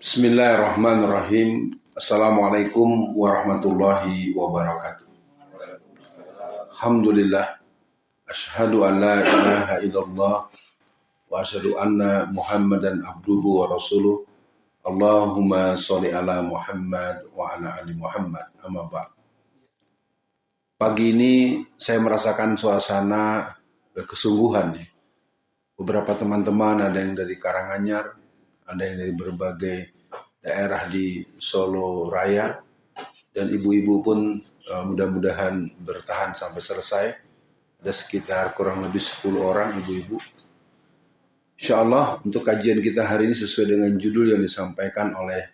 Bismillahirrahmanirrahim. Assalamualaikum warahmatullahi wabarakatuh. Alhamdulillah. Asyhadu an la ilaha illallah wa asyhadu anna Muhammadan abduhu wa rasuluh. Allahumma sholli ala Muhammad wa ala ali Muhammad. Amma ba'd. Pagi ini saya merasakan suasana kesungguhan nih. Beberapa teman-teman, ada yang dari Karanganyar, ada yang dari berbagai daerah di Solo Raya, dan ibu-ibu pun mudah-mudahan bertahan sampai selesai. Ada sekitar kurang lebih 10 orang ibu-ibu. Insya Allah untuk kajian kita hari ini sesuai dengan judul yang disampaikan oleh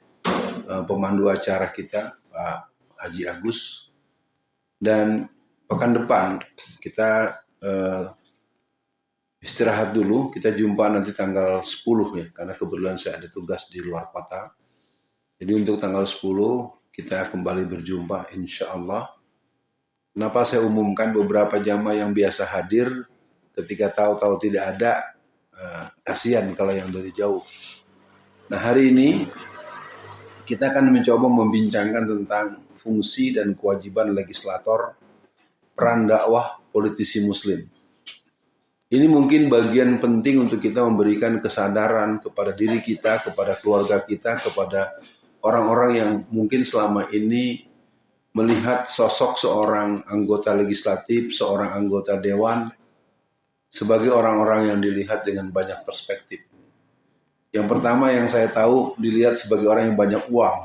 pemandu acara kita, Pak Haji Agus. Dan pekan depan kita istirahat dulu, kita jumpa nanti tanggal 10 ya, karena kebetulan saya ada tugas di luar kota. Jadi untuk tanggal 10 kita kembali berjumpa insya Allah. Kenapa saya umumkan beberapa jamaah yang biasa hadir ketika tahu-tahu tidak ada, kasihan kalau yang dari jauh. Nah hari ini kita akan mencoba membincangkan tentang fungsi dan kewajiban legislator, peran dakwah politisi muslim. Ini mungkin bagian penting untuk kita memberikan kesadaran kepada diri kita, kepada keluarga kita, kepada orang-orang yang mungkin selama ini melihat sosok seorang anggota legislatif, seorang anggota dewan sebagai orang-orang yang dilihat dengan banyak perspektif. Yang pertama yang saya tahu dilihat sebagai orang yang banyak uang.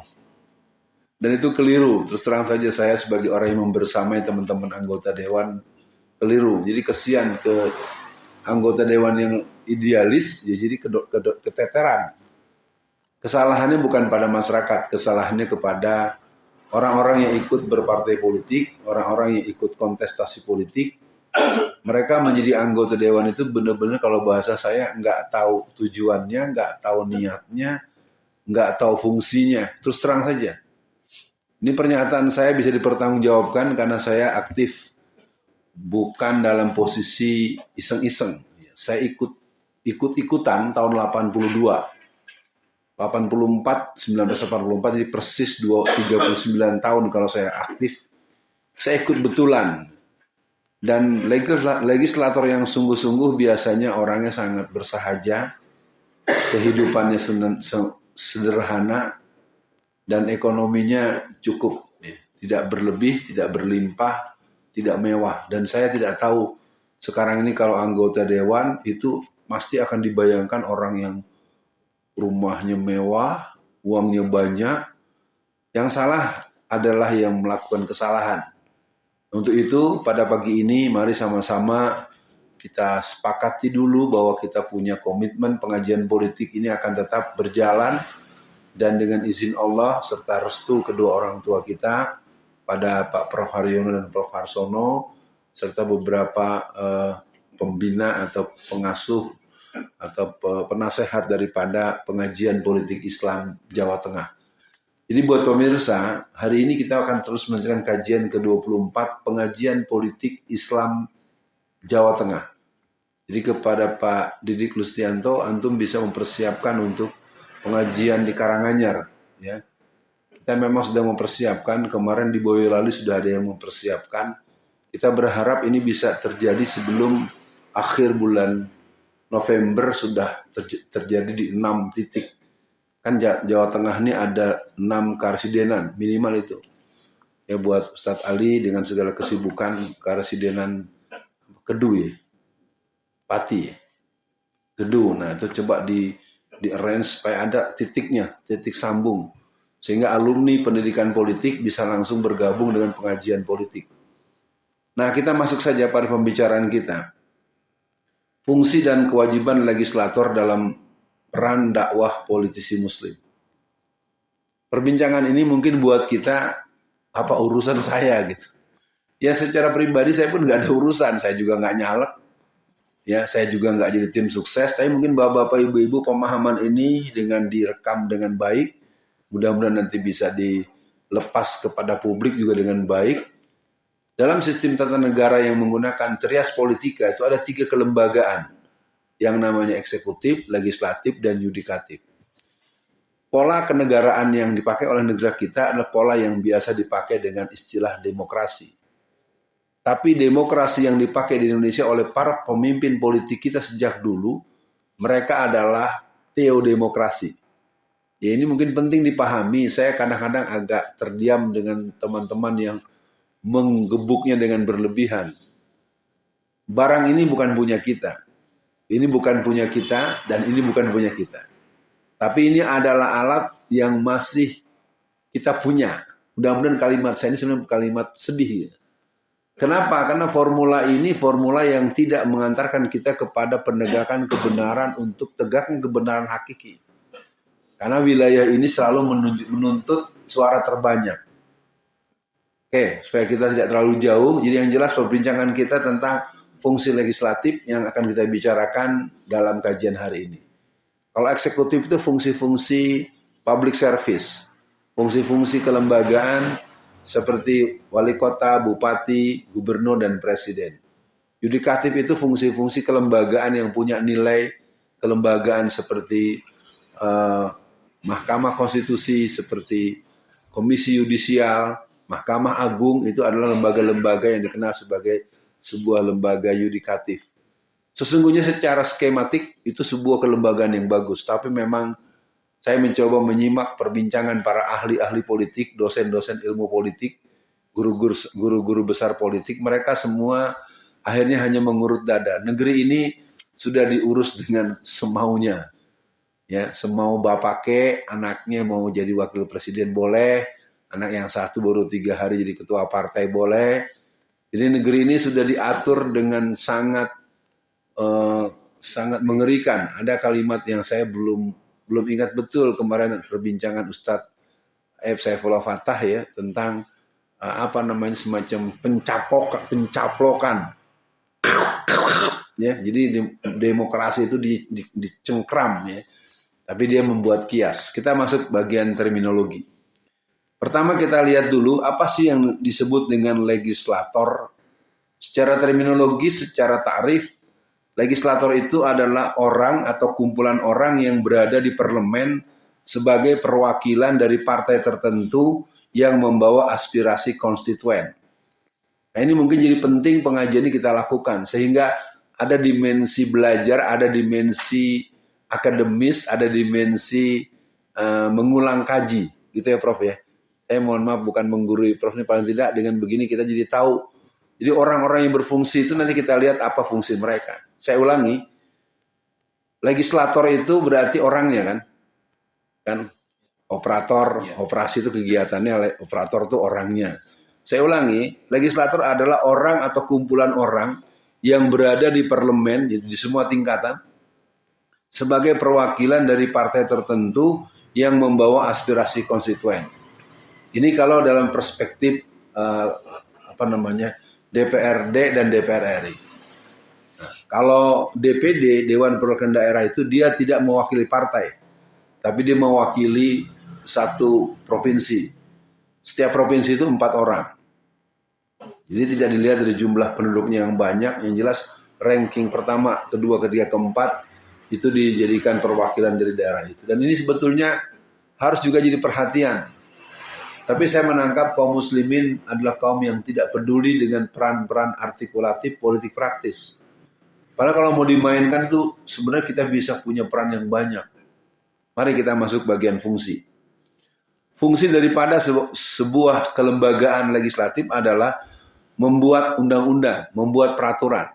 Dan itu keliru. Terus terang saja saya sebagai orang yang membersamai teman-teman anggota dewan keliru. Jadi kesian ke anggota dewan yang idealis, ya jadi keteteran. Kesalahannya bukan pada masyarakat, kesalahannya kepada orang-orang yang ikut berpartai politik, orang-orang yang ikut kontestasi politik. Mereka menjadi anggota dewan itu benar-benar kalau bahasa saya nggak tahu tujuannya, nggak tahu niatnya, nggak tahu fungsinya. Terus terang saja. Ini pernyataan saya bisa dipertanggungjawabkan karena saya aktif bukan dalam posisi iseng-iseng. Saya ikut-ikutan tahun 82. 1984, jadi persis 39 tahun kalau saya aktif. Saya ikut betulan. Dan legislator yang sungguh-sungguh biasanya orangnya sangat bersahaja, kehidupannya sederhana, dan ekonominya cukup. Tidak berlebih, tidak berlimpah, tidak mewah. Dan saya tidak tahu sekarang ini kalau anggota dewan itu pasti akan dibayangkan orang yang rumahnya mewah, uangnya banyak. Yang salah adalah yang melakukan kesalahan. Untuk itu pada pagi ini mari sama-sama kita sepakati dulu bahwa kita punya komitmen pengajian politik ini akan tetap berjalan, dan dengan izin Allah serta restu kedua orang tua kita pada Pak Prof Haryono dan Prof Harsono serta beberapa pembina atau pengasuh atau penasehat daripada pengajian politik Islam Jawa Tengah. Jadi buat pemirsa, hari ini kita akan terus melanjutkan kajian ke-24 pengajian politik Islam Jawa Tengah. Jadi kepada Pak Didik Lustianto, antum bisa mempersiapkan untuk pengajian di Karanganyar. Ya. Kita memang sudah mempersiapkan, kemarin di Boyolali sudah ada yang mempersiapkan. Kita berharap ini bisa terjadi sebelum akhir bulan November sudah terjadi di 6 titik. Kan Jawa Tengah ini ada 6 karesidenan, minimal itu. Ya buat Ustadz Ali dengan segala kesibukan karesidenan Kedu ya. Pati ya. Kedu. Nah itu coba di arrange supaya ada titiknya, titik sambung. Sehingga alumni pendidikan politik bisa langsung bergabung dengan pengajian politik. Nah kita masuk saja pada pembicaraan kita. Fungsi dan kewajiban legislator dalam peran dakwah politisi muslim. Perbincangan ini mungkin buat kita apa urusan saya gitu. Ya secara pribadi saya pun nggak ada urusan, saya juga nggak nyalek. Ya saya juga nggak jadi tim sukses, tapi mungkin bapak-bapak ibu-ibu pemahaman ini dengan direkam dengan baik, mudah-mudahan nanti bisa dilepas kepada publik juga dengan baik. Dalam sistem tata negara yang menggunakan trias politika itu ada 3 kelembagaan yang namanya eksekutif, legislatif, dan yudikatif. pola kenegaraan yang dipakai oleh negara kita adalah pola yang biasa dipakai dengan istilah demokrasi. Tapi demokrasi yang dipakai di Indonesia oleh para pemimpin politik kita sejak dulu, mereka adalah teodemokrasi. Ya, ini mungkin penting dipahami. Saya kadang-kadang agak terdiam dengan teman-teman yang menggebuknya dengan berlebihan. Barang ini bukan punya kita. Ini bukan punya kita dan ini bukan punya kita. Tapi ini adalah alat yang masih kita punya. Mudah-mudahan kalimat saya ini sebenarnya kalimat sedih. Kenapa? Karena formula ini formula yang tidak mengantarkan kita kepada penegakan kebenaran untuk tegaknya kebenaran hakiki. Karena wilayah ini selalu menuntut suara terbanyak. Oke, supaya kita tidak terlalu jauh, jadi yang jelas perbincangan kita tentang fungsi legislatif yang akan kita bicarakan dalam kajian hari ini. Kalau eksekutif itu fungsi-fungsi public service, fungsi-fungsi kelembagaan seperti wali kota, bupati, gubernur, dan presiden. Yudikatif itu fungsi-fungsi kelembagaan yang punya nilai kelembagaan seperti Mahkamah Konstitusi, seperti Komisi Yudisial, Mahkamah Agung, itu adalah lembaga-lembaga yang dikenal sebagai sebuah lembaga yudikatif. Sesungguhnya secara skematik itu sebuah kelembagaan yang bagus, tapi memang saya mencoba menyimak perbincangan para ahli-ahli politik, dosen-dosen ilmu politik, guru-guru besar politik, mereka semua akhirnya hanya mengurut dada. Negeri ini sudah diurus dengan semaunya. Ya, semau bapak anaknya mau jadi wakil presiden boleh, anak yang satu baru 3 hari jadi ketua partai boleh. Jadi negeri ini sudah diatur dengan sangat mengerikan. Ada kalimat yang saya belum ingat betul kemarin perbincangan Ustadz F. Saifullah Fatah ya tentang semacam pencaplokan. Ya, jadi demokrasi itu dicengkram ya. Tapi dia membuat kias. Kita masuk bagian terminologi. Pertama kita lihat dulu apa sih yang disebut dengan legislator. Secara terminologi, secara ta'rif, legislator itu adalah orang atau kumpulan orang yang berada di parlemen sebagai perwakilan dari partai tertentu yang membawa aspirasi konstituen. Nah, ini mungkin jadi penting pengajian ini kita lakukan sehingga ada dimensi belajar, ada dimensi akademis, ada dimensi mengulang kaji, gitu ya Prof ya. Saya mohon maaf bukan menggurui Prof ini, paling tidak dengan begini kita jadi tahu. Jadi orang-orang yang berfungsi itu nanti kita lihat apa fungsi mereka. Saya ulangi, legislator itu berarti orangnya kan operator, operasi itu kegiatannya, operator itu orangnya. Saya ulangi, legislator adalah orang atau kumpulan orang yang berada di parlemen di semua tingkatan sebagai perwakilan dari partai tertentu yang membawa aspirasi konstituen. Ini kalau dalam perspektif DPRD dan DPR RI. Nah, kalau DPD, Dewan Perwakilan Daerah itu dia tidak mewakili partai, tapi dia mewakili satu provinsi. Setiap provinsi itu 4 orang. Jadi tidak dilihat dari jumlah penduduknya yang banyak, yang jelas ranking pertama, kedua, ketiga, keempat itu dijadikan perwakilan dari daerah itu. Dan ini sebetulnya harus juga jadi perhatian. Tapi saya menangkap kaum muslimin adalah kaum yang tidak peduli dengan peran-peran artikulatif politik praktis. Padahal kalau mau dimainkan tuh sebenarnya kita bisa punya peran yang banyak. Mari kita masuk bagian fungsi. Fungsi daripada sebuah kelembagaan legislatif adalah membuat undang-undang, membuat peraturan.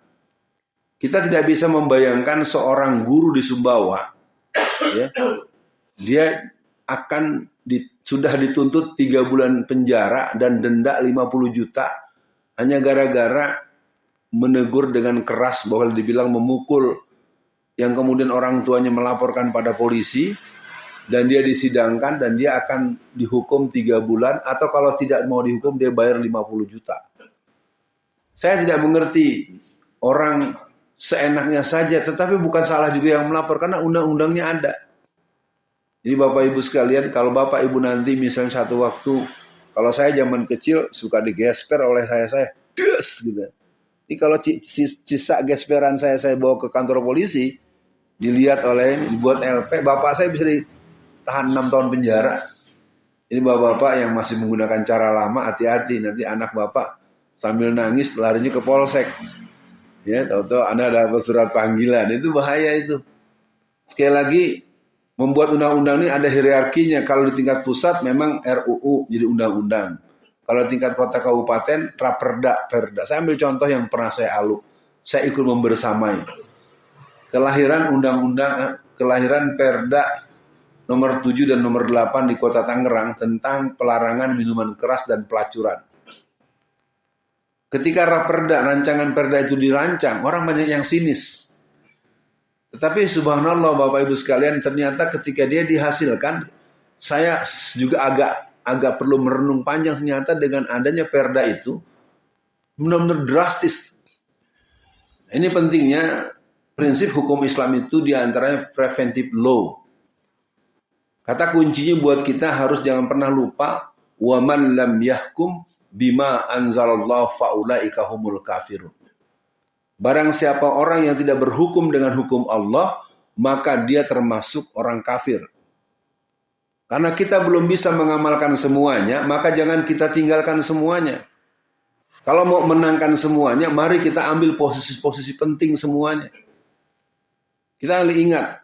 Kita tidak bisa membayangkan seorang guru di Sumbawa, ya, dia akan sudah dituntut 3 bulan penjara dan denda 50 juta hanya gara-gara menegur dengan keras bahwa dibilang memukul, yang kemudian orang tuanya melaporkan pada polisi dan dia disidangkan dan dia akan dihukum 3 bulan atau kalau tidak mau dihukum dia bayar 50 juta. Saya tidak mengerti orang seenaknya saja, tetapi bukan salah juga yang melapor karena undang-undangnya ada. Jadi Bapak Ibu sekalian, kalau Bapak Ibu nanti misalnya satu waktu, kalau saya zaman kecil suka digesper oleh saya des gitu. Ini kalau sisa gesperan saya bawa ke kantor polisi, dilihat dibuat LP, bapak saya bisa tahan 6 tahun penjara. Ini bapak-bapak yang masih menggunakan cara lama, hati-hati, nanti anak bapak sambil nangis larinya ke polsek. Ya, tahu-tahu Anda dapat surat panggilan, itu bahaya itu. Sekali lagi, membuat undang-undang ini ada hierarkinya. Kalau di tingkat pusat memang RUU jadi undang-undang. Kalau tingkat kota kabupaten raperda, perda. Saya ambil contoh yang pernah saya alu. Saya ikut membersamai. Kelahiran perda nomor 7 dan nomor 8 di Kota Tangerang tentang pelarangan minuman keras dan pelacuran. Ketika rancangan perda itu dirancang, orang banyak yang sinis. Tetapi subhanallah Bapak Ibu sekalian, ternyata ketika dia dihasilkan, saya juga agak perlu merenung panjang, ternyata dengan adanya perda itu benar-benar drastis. Ini pentingnya prinsip hukum Islam itu diantaranya preventive law. Kata kuncinya buat kita harus jangan pernah lupa wa man lam yahkum bima anzalallahu faulaika humul kafirun. Barang siapa orang yang tidak berhukum dengan hukum Allah, maka dia termasuk orang kafir. Karena kita belum bisa mengamalkan semuanya, maka jangan kita tinggalkan semuanya. Kalau mau menangkan semuanya, mari kita ambil posisi-posisi penting semuanya. Kita ingat,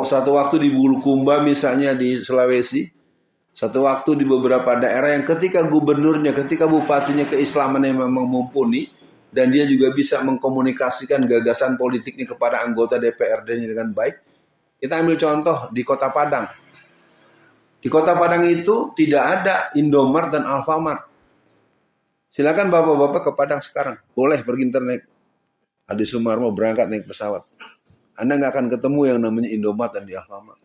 satu waktu di Bulukumba misalnya di Sulawesi, satu waktu di beberapa daerah yang ketika gubernurnya, ketika bupatinya keislamannya memang mumpuni, dan dia juga bisa mengkomunikasikan gagasan politiknya kepada anggota DPRD-nya dengan baik. Kita ambil contoh di Kota Padang. Di Kota Padang itu tidak ada Indomart dan Alfamart. Silakan bapak-bapak ke Padang sekarang. Boleh pergi internet. Adi Sumarmo berangkat naik pesawat. Anda nggak akan ketemu yang namanya Indomart dan di Alfamart.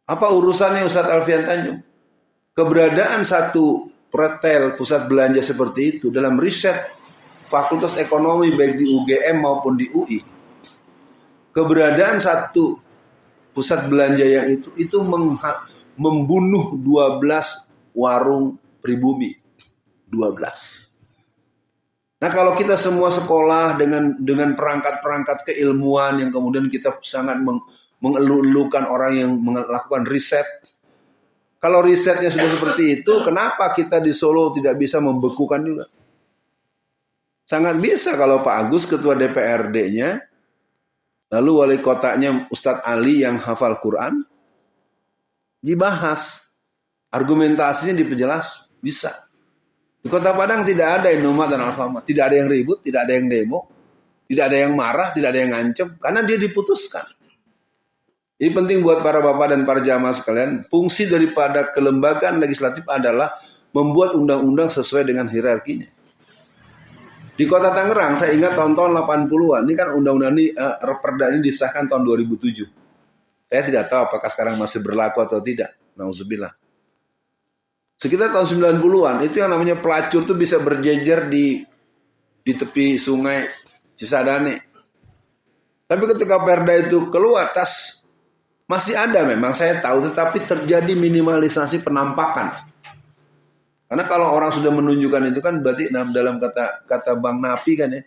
Apa urusannya Ustadz Alfian Tanjung? Keberadaan satu retail pusat belanja seperti itu dalam riset Fakultas Ekonomi baik di UGM maupun di UI. Keberadaan satu pusat belanja yang itu membunuh 12 warung pribumi. 12. Nah, kalau kita semua sekolah dengan perangkat-perangkat keilmuan yang kemudian kita sangat mengeluh-elukan orang yang melakukan riset. Kalau risetnya sudah seperti itu, kenapa kita di Solo tidak bisa membekukan juga? Sangat bisa kalau Pak Agus ketua DPRD-nya, lalu wali kotanya Ustadz Ali yang hafal Quran, dibahas. Argumentasinya diperjelas, bisa. Di Kota Padang tidak ada Indomart dan Alfamart, tidak ada yang ribut, tidak ada yang demo, tidak ada yang marah, tidak ada yang ngancem, karena dia diputuskan. Ini penting buat para bapak dan para jamaah sekalian, fungsi daripada kelembagaan legislatif adalah membuat undang-undang sesuai dengan hierarkinya. Di Kota Tangerang, saya ingat tahun-tahun 80-an, ini kan undang-undang ini, perda ini disahkan tahun 2007. Saya tidak tahu apakah sekarang masih berlaku atau tidak, nauzubillah. Sekitar tahun 90-an, itu yang namanya pelacur itu bisa berjejer di tepi sungai Cisadane. Tapi ketika perda itu keluar, masih ada memang, saya tahu, tetapi terjadi minimalisasi penampakan. Karena kalau orang sudah menunjukkan itu kan berarti dalam kata Bang Napi kan ya,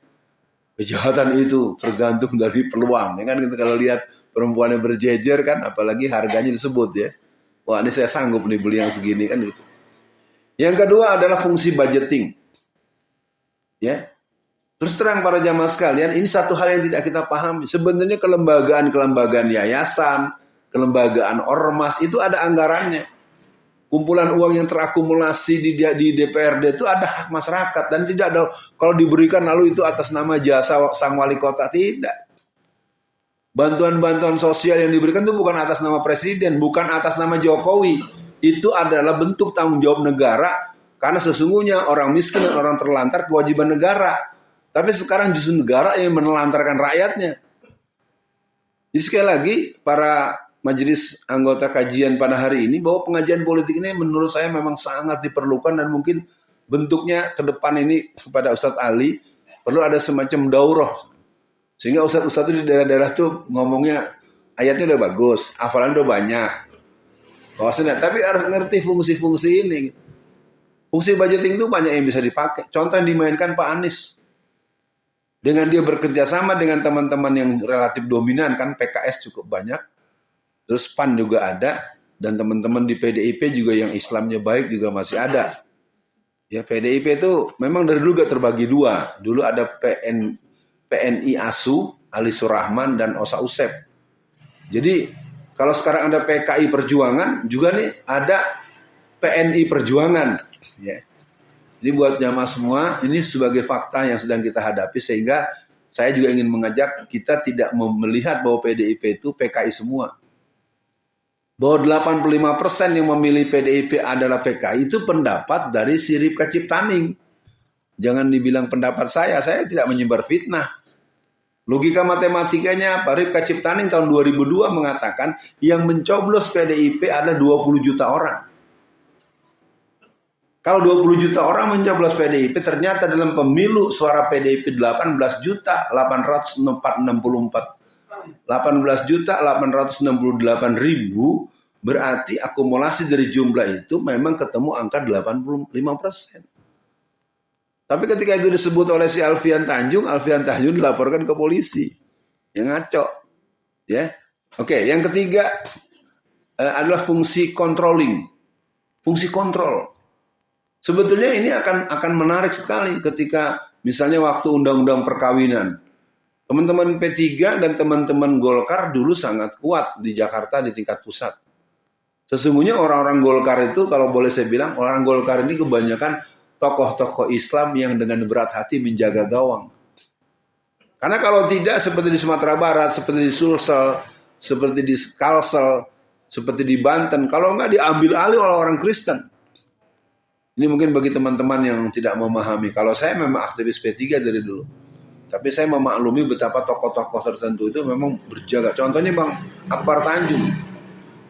kejahatan itu tergantung dari peluang. Ya kan gitu, kalau lihat perempuannya berjejer kan, apalagi harganya disebut ya. Wah, ini saya sanggup nih beli yang segini kan gitu. Yang kedua adalah fungsi budgeting. Ya. Terus terang para jamaah sekalian, ini satu hal yang tidak kita pahami. Sebenarnya kelembagaan yayasan, kelembagaan ormas itu ada anggarannya. Kumpulan uang yang terakumulasi di DPRD itu ada hak masyarakat dan tidak ada kalau diberikan lalu itu atas nama jasa sang wali kota, tidak. Bantuan-bantuan sosial yang diberikan itu bukan atas nama presiden, bukan atas nama Jokowi. Itu adalah bentuk tanggung jawab negara karena sesungguhnya orang miskin dan orang terlantar kewajiban negara. Tapi sekarang justru negara yang menelantarkan rakyatnya. Jadi sekali lagi para majelis anggota kajian pada hari ini bahwa pengajian politik ini menurut saya memang sangat diperlukan dan mungkin bentuknya ke depan ini kepada Ustadz Ali perlu ada semacam daurah. Sehingga Ustadz-Ustadz itu di daerah-daerah tuh ngomongnya ayatnya udah bagus, hafalan udah banyak. Bahwasanya, tapi harus ngerti fungsi-fungsi ini. Fungsi budgeting itu banyak yang bisa dipakai. Contoh yang dimainkan Pak Anies. Dengan dia bekerja sama dengan teman-teman yang relatif dominan, kan PKS cukup banyak. terus PAN juga ada, dan teman-teman di PDIP juga yang Islamnya baik juga masih ada. Ya, PDIP itu memang dari dulu gak terbagi dua. Dulu ada PNI ASU, Ali Surahman dan Osa Usep. Jadi kalau sekarang ada PKI Perjuangan, juga nih ada PNI Perjuangan. Ya. Jadi buat jamaah semua, ini sebagai fakta yang sedang kita hadapi, sehingga saya juga ingin mengajak kita tidak melihat bahwa PDIP itu PKI semua. Bahwa 85% yang memilih PDIP adalah PKI itu pendapat dari si Ripka Ciptaning. Jangan dibilang pendapat saya tidak menyebar fitnah. Logika matematikanya Pak Ripka Ciptaning tahun 2002 mengatakan yang mencoblos PDIP ada 20 juta orang. Kalau 20 juta orang mencoblos PDIP, ternyata dalam pemilu suara PDIP 18 juta 868.000, berarti akumulasi dari jumlah itu memang ketemu angka 85%. Tapi ketika itu disebut oleh si Alfian Tanjung dilaporkan ke polisi. Yang ngaco. Ya. Oke, yang ketiga adalah fungsi controlling. Fungsi kontrol. Sebetulnya ini akan menarik sekali ketika misalnya waktu undang-undang perkawinan. Teman-teman P3 dan teman-teman Golkar dulu sangat kuat di Jakarta di tingkat pusat. Sesungguhnya orang-orang Golkar itu, kalau boleh saya bilang, orang Golkar ini kebanyakan tokoh-tokoh Islam yang dengan berat hati menjaga gawang. Karena kalau tidak, seperti di Sumatera Barat, seperti di Sulsel, seperti di Kalsel, seperti di Banten, kalau nggak diambil alih oleh orang Kristen. Ini mungkin bagi teman-teman yang tidak memahami. Kalau saya memang aktivis P3 dari dulu. Tapi saya memaklumi betapa tokoh-tokoh tertentu itu memang berjaga. Contohnya Bang Akbar Tanjung.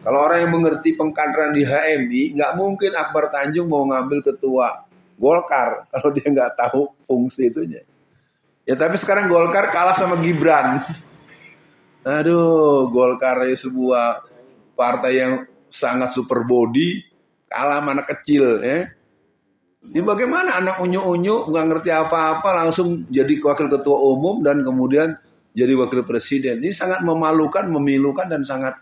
Kalau orang yang mengerti pengkaderan di HMI, nggak mungkin Akbar Tanjung mau ngambil ketua Golkar kalau dia nggak tahu fungsi itunya. Ya tapi sekarang Golkar kalah sama Gibran. Aduh, Golkar itu sebuah partai yang sangat super body, kalah mana kecil, ya. Ini bagaimana anak unyu-unyu nggak ngerti apa-apa langsung jadi wakil ketua umum dan kemudian jadi wakil presiden. Ini sangat memalukan, memilukan dan sangat,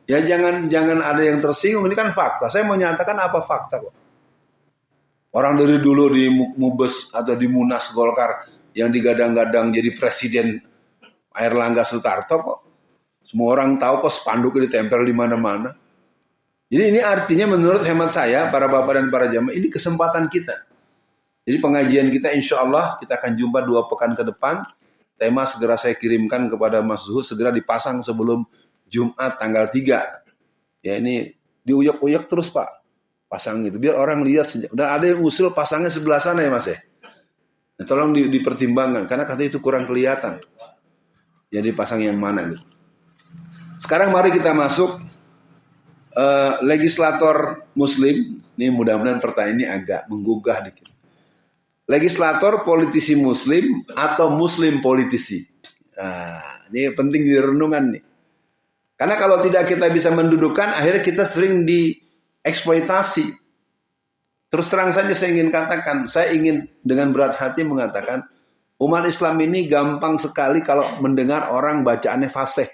ya jangan ada yang tersinggung. Ini kan fakta. Saya menyatakan apa fakta kok. Orang dari dulu di Mubes atau di Munas Golkar yang digadang-gadang jadi presiden Airlangga Sutarto kok. Semua orang tahu kok, spanduknya ditempel di mana-mana. Jadi ini artinya menurut hemat saya, para bapak dan para jamaah, ini kesempatan kita. Jadi pengajian kita insya Allah kita akan jumpa 2 pekan ke depan. Tema segera saya kirimkan kepada Mas Zuhud, segera dipasang sebelum Jumat tanggal 3. Ya ini diuyak-uyak terus Pak, pasang itu. Biar orang lihat. Dan ada yang usul pasangnya sebelah sana ya Mas ya. Nah, tolong dipertimbangkan, karena katanya itu kurang kelihatan. Jadi pasang yang mana gitu. Sekarang mari kita masuk legislator muslim. Ini mudah-mudahan pertanyaan ini agak menggugah dikit. Legislator politisi muslim atau muslim politisi? Nah, ini penting di renungan nih. Karena kalau tidak kita bisa mendudukkan, akhirnya kita sering dieksploitasi. Terus terang saja saya ingin katakan, saya ingin dengan berat hati mengatakan, umat Islam ini gampang sekali kalau mendengar orang bacaannya fasih.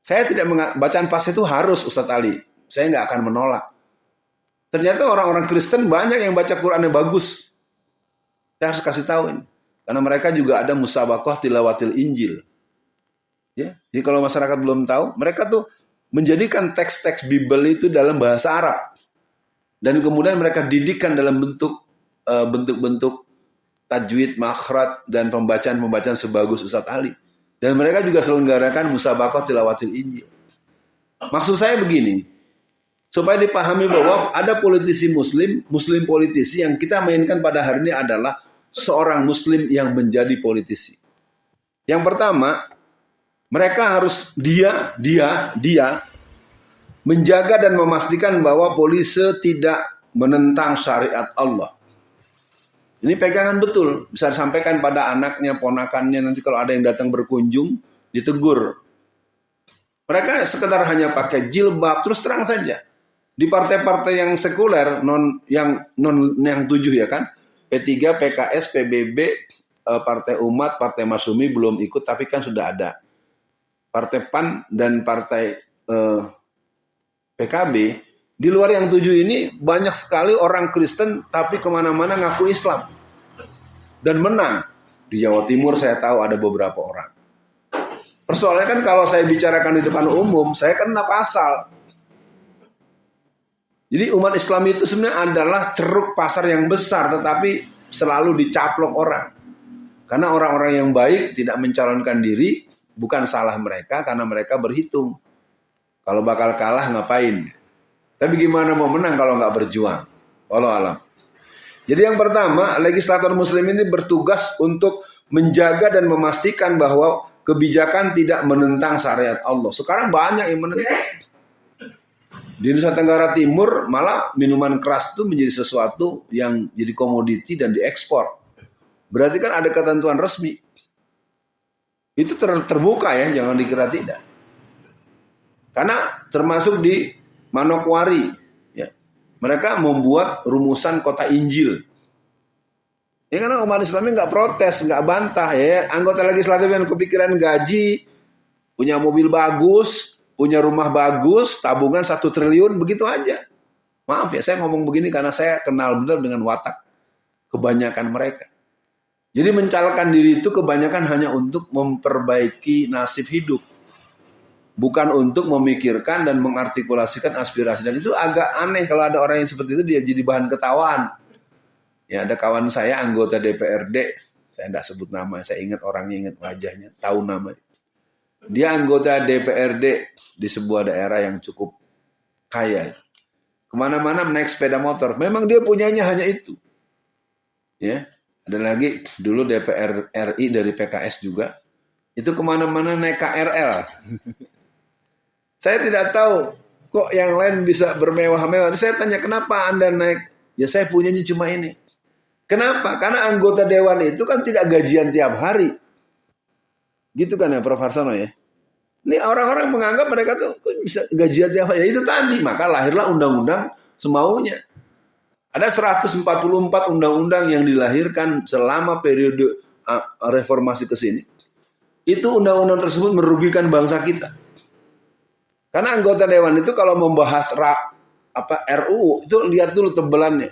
Saya tidak bacaan fasih itu harus Ustadz Ali. Saya nggak akan menolak. Ternyata orang-orang Kristen banyak yang baca Qurannya bagus. Saya harus kasih tahu ini. Karena mereka juga ada musabaqah tilawatil Injil. Ya, jadi kalau masyarakat belum tahu, mereka tuh menjadikan teks-teks Bible itu dalam bahasa Arab. Dan kemudian mereka didikkan dalam bentuk-bentuk tajwid, makhraj, dan pembacaan-pembacaan sebagus Ustadz Ali. Dan mereka juga selenggarakan musabaqah tilawatil Injil. Maksud saya begini, supaya dipahami bahwa ada politisi muslim politisi yang kita mainkan pada hari ini adalah seorang muslim yang menjadi politisi. Yang pertama, mereka harus dia menjaga dan memastikan bahwa polisi tidak menentang syariat Allah. Ini pegangan betul, bisa disampaikan pada anaknya, ponakannya, nanti kalau ada yang datang berkunjung, ditegur. Mereka sekedar hanya pakai jilbab, terus terang saja. Di partai-partai yang sekuler, yang 7 ya kan, P3, PKS, PBB, Partai Umat, Partai Masyumi belum ikut, tapi kan sudah ada. Partai PAN dan Partai PKB, di luar yang 7 ini banyak sekali orang Kristen tapi kemana-mana ngaku Islam dan menang. Di Jawa Timur saya tahu ada beberapa orang. Persoalannya kan kalau saya bicarakan di depan umum, saya kena pasal. Jadi umat Islam itu sebenarnya adalah ceruk pasar yang besar, tetapi selalu dicaplok orang. Karena orang-orang yang baik tidak mencalonkan diri, bukan salah mereka karena mereka berhitung. Kalau bakal kalah ngapain? Tapi gimana mau menang kalau nggak berjuang? Wallahu alam. Jadi yang pertama, legislator muslim ini bertugas untuk menjaga dan memastikan bahwa kebijakan tidak menentang syariat Allah. Sekarang banyak yang menentang. Di Nusa Tenggara Timur malah minuman keras itu menjadi sesuatu yang jadi komoditi dan diekspor. Berarti kan ada ketentuan resmi. Itu terbuka ya, jangan dikira tidak. Karena termasuk di Manokwari, ya, mereka membuat rumusan kota Injil. Ya karena umat Islamnya nggak protes, nggak bantah ya. Anggota legislatif yang kepikiran gaji, punya mobil bagus, punya rumah bagus, tabungan 1 triliun, begitu aja. Maaf ya, saya ngomong begini karena saya kenal benar dengan watak kebanyakan mereka. Jadi mencalonkan diri itu kebanyakan hanya untuk memperbaiki nasib hidup. Bukan untuk memikirkan dan mengartikulasikan aspirasi. Dan itu agak aneh kalau ada orang yang seperti itu dia jadi bahan ketawaan. Ya ada kawan saya anggota DPRD, saya tidak sebut nama, saya ingat orangnya, ingat wajahnya, tahu namanya. Dia anggota DPRD di sebuah daerah yang cukup kaya. Kemana-mana naik sepeda motor. Memang dia punyanya hanya itu. Ya, ada lagi dulu DPR RI dari PKS juga. Itu kemana-mana naik KRL. Saya tidak tahu kok yang lain bisa bermewah-mewah. Saya tanya kenapa Anda naik? Ya saya punyanya cuma ini. Kenapa? Karena anggota dewan itu kan tidak gajian tiap hari. Gitu kan ya Prof. Harsono ya. Ini orang-orang menganggap mereka tuh bisa gajian tiap hari. Ya itu tadi, maka lahirlah undang-undang semaunya. Ada 144 undang-undang yang dilahirkan selama periode reformasi ke sini. Itu undang-undang tersebut merugikan bangsa kita. Karena anggota dewan itu kalau membahas RUU itu lihat dulu tebelannya.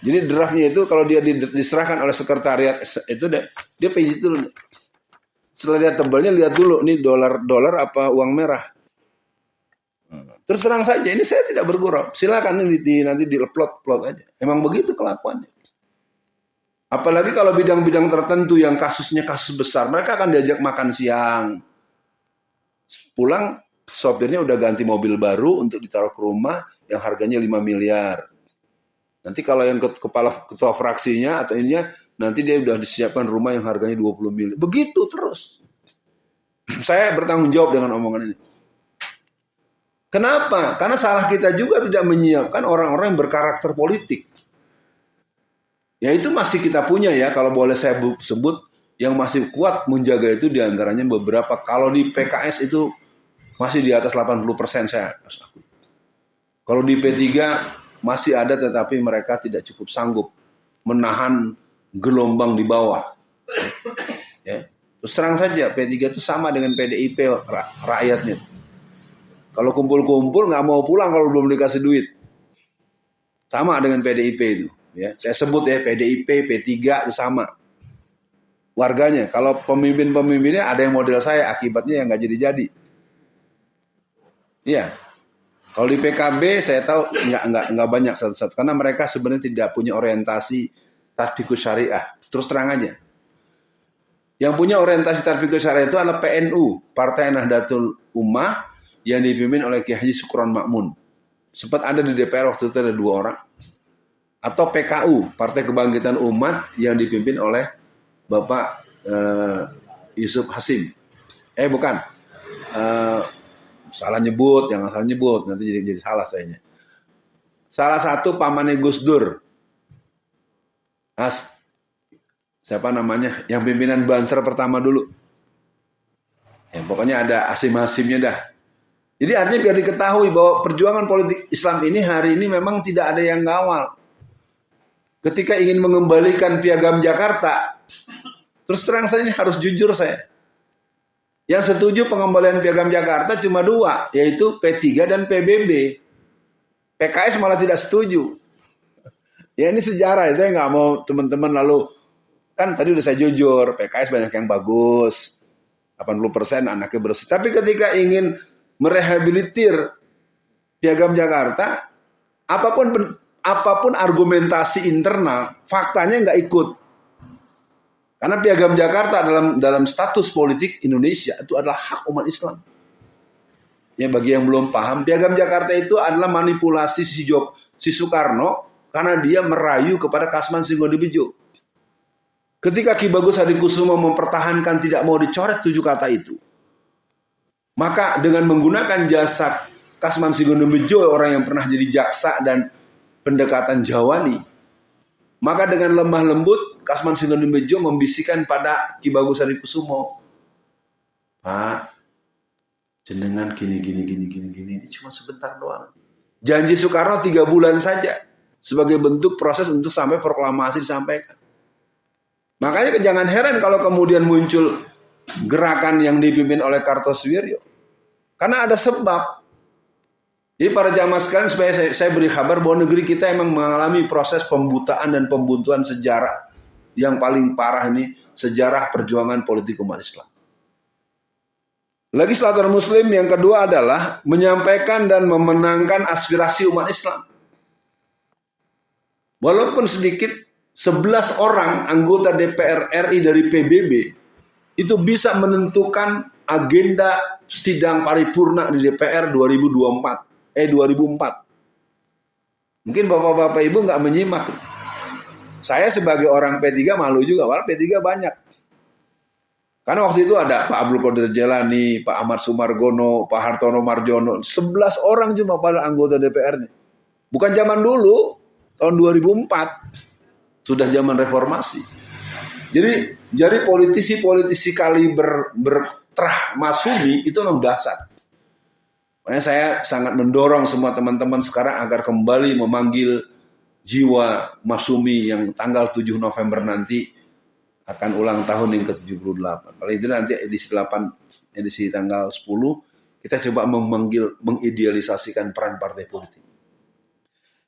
Jadi draftnya itu kalau dia diserahkan oleh sekretariat itu dia pijit dulu. Setelah lihat tebelnya lihat dulu nih dolar apa uang merah. Terus terang saja ini saya tidak bergurau. Silakan nanti di-upload aja. Emang begitu kelakuannya. Apalagi kalau bidang-bidang tertentu yang kasusnya kasus besar, mereka akan diajak makan siang. Pulang sopirnya udah ganti mobil baru untuk ditaruh ke rumah yang harganya 5 miliar. Nanti kalau yang kepala ketua fraksinya atau ininya, nanti dia udah disiapkan rumah yang harganya 20 miliar. Begitu terus. Saya bertanggung jawab dengan omongan ini. Kenapa? Karena salah kita juga tidak menyiapkan orang-orang yang berkarakter politik. Ya itu masih kita punya ya, kalau boleh saya sebut, yang masih kuat menjaga itu diantaranya beberapa. Kalau di PKS itu masih di atas 80% saya harus akui. Kalau di P3 masih ada tetapi mereka tidak cukup sanggup menahan gelombang di bawah. Ya. Terus terang saja P3 itu sama dengan PDIP rakyatnya. Kalau kumpul-kumpul nggak mau pulang kalau belum dikasih duit. Sama dengan PDIP itu. Ya. Saya sebut ya PDIP, P3 itu sama. Warganya, kalau pemimpin-pemimpinnya ada yang model saya, akibatnya yang nggak jadi-jadi. Iya, kalau di PKB saya tahu nggak banyak satu-satu karena mereka sebenarnya tidak punya orientasi tatbikus syariah. Terus terang aja, yang punya orientasi tatbikus syariah itu adalah PNU, Partai Nahdlatul Ummah yang dipimpin oleh Kiai Haji Sukron Makmun. Sempat ada di DPR waktu itu ada 2 orang. Atau PKU, Partai Kebangkitan Umat yang dipimpin oleh Bapak Yusuf Hasim. Bukan. Salah nyebut, jangan salah nyebut, nanti jadi salah sayanya. Salah satu pamannya Gus Dur. Siapa namanya? Yang pimpinan Banser pertama dulu. Ya, pokoknya ada Hasim-Hasimnya dah. Jadi artinya biar diketahui bahwa perjuangan politik Islam ini hari ini memang tidak ada yang ngawal. Ketika ingin mengembalikan Piagam Jakarta, terus terang saya ini harus jujur saya. Yang setuju pengembalian Piagam Jakarta cuma 2, yaitu P3 dan PBB. PKS malah tidak setuju. Ya ini sejarah ya, saya nggak mau teman-teman lalu, kan tadi udah saya jujur, PKS banyak yang bagus, 80% anaknya bersih. Tapi ketika ingin merehabilitir Piagam Jakarta, apapun argumentasi internal, faktanya nggak ikut. Karena Piagam Jakarta dalam status politik Indonesia itu adalah hak umat Islam. Ya bagi yang belum paham, Piagam Jakarta itu adalah manipulasi si Soekarno karena dia merayu kepada Kasman Singodibedjo. Ketika Ki Bagus Hadikusumo mempertahankan tidak mau dicoret 7 kata itu, maka dengan menggunakan jasa Kasman Singodibedjo, orang yang pernah jadi jaksa dan pendekatan Jawani, maka dengan lemah lembut Kasman Singodibedjo membisikkan pada Ki Bagus Hadikusumo, Pak, jenengan gini, ini cuma sebentar doang. Janji Soekarno 3 bulan saja sebagai bentuk proses untuk sampai proklamasi disampaikan. Makanya jangan heran kalau kemudian muncul gerakan yang dipimpin oleh Kartosuwiryo. Karena ada sebab. Jadi para jamaah sekalian, supaya saya beri kabar bahwa negeri kita emang mengalami proses pembutaan dan pembuntuan sejarah. Yang paling parah ini sejarah perjuangan politik umat Islam. Legislator Muslim yang kedua adalah menyampaikan dan memenangkan aspirasi umat Islam. Walaupun sedikit, 11 orang anggota DPR RI dari PBB itu bisa menentukan agenda sidang paripurna di DPR 2004. Mungkin bapak-bapak ibu nggak menyimak. Saya sebagai orang P3 malu juga, padahal P3 banyak. Karena waktu itu ada Pak Abdul Qadir Jelani, Pak Ahmad Sumargono, Pak Hartono Marjono, 11 orang cuma pada anggota DPR-nya. Bukan zaman dulu, tahun 2004, sudah zaman reformasi. Jadi politisi-politisi kaliber berterah Masyumi itu memang dahsyat. Makanya saya sangat mendorong semua teman-teman sekarang agar kembali memanggil jiwa Masyumi yang tanggal 7 November nanti akan ulang tahun yang ke-78. Paling itu nanti edisi tanggal 10, kita coba mengidealisasikan peran partai politik.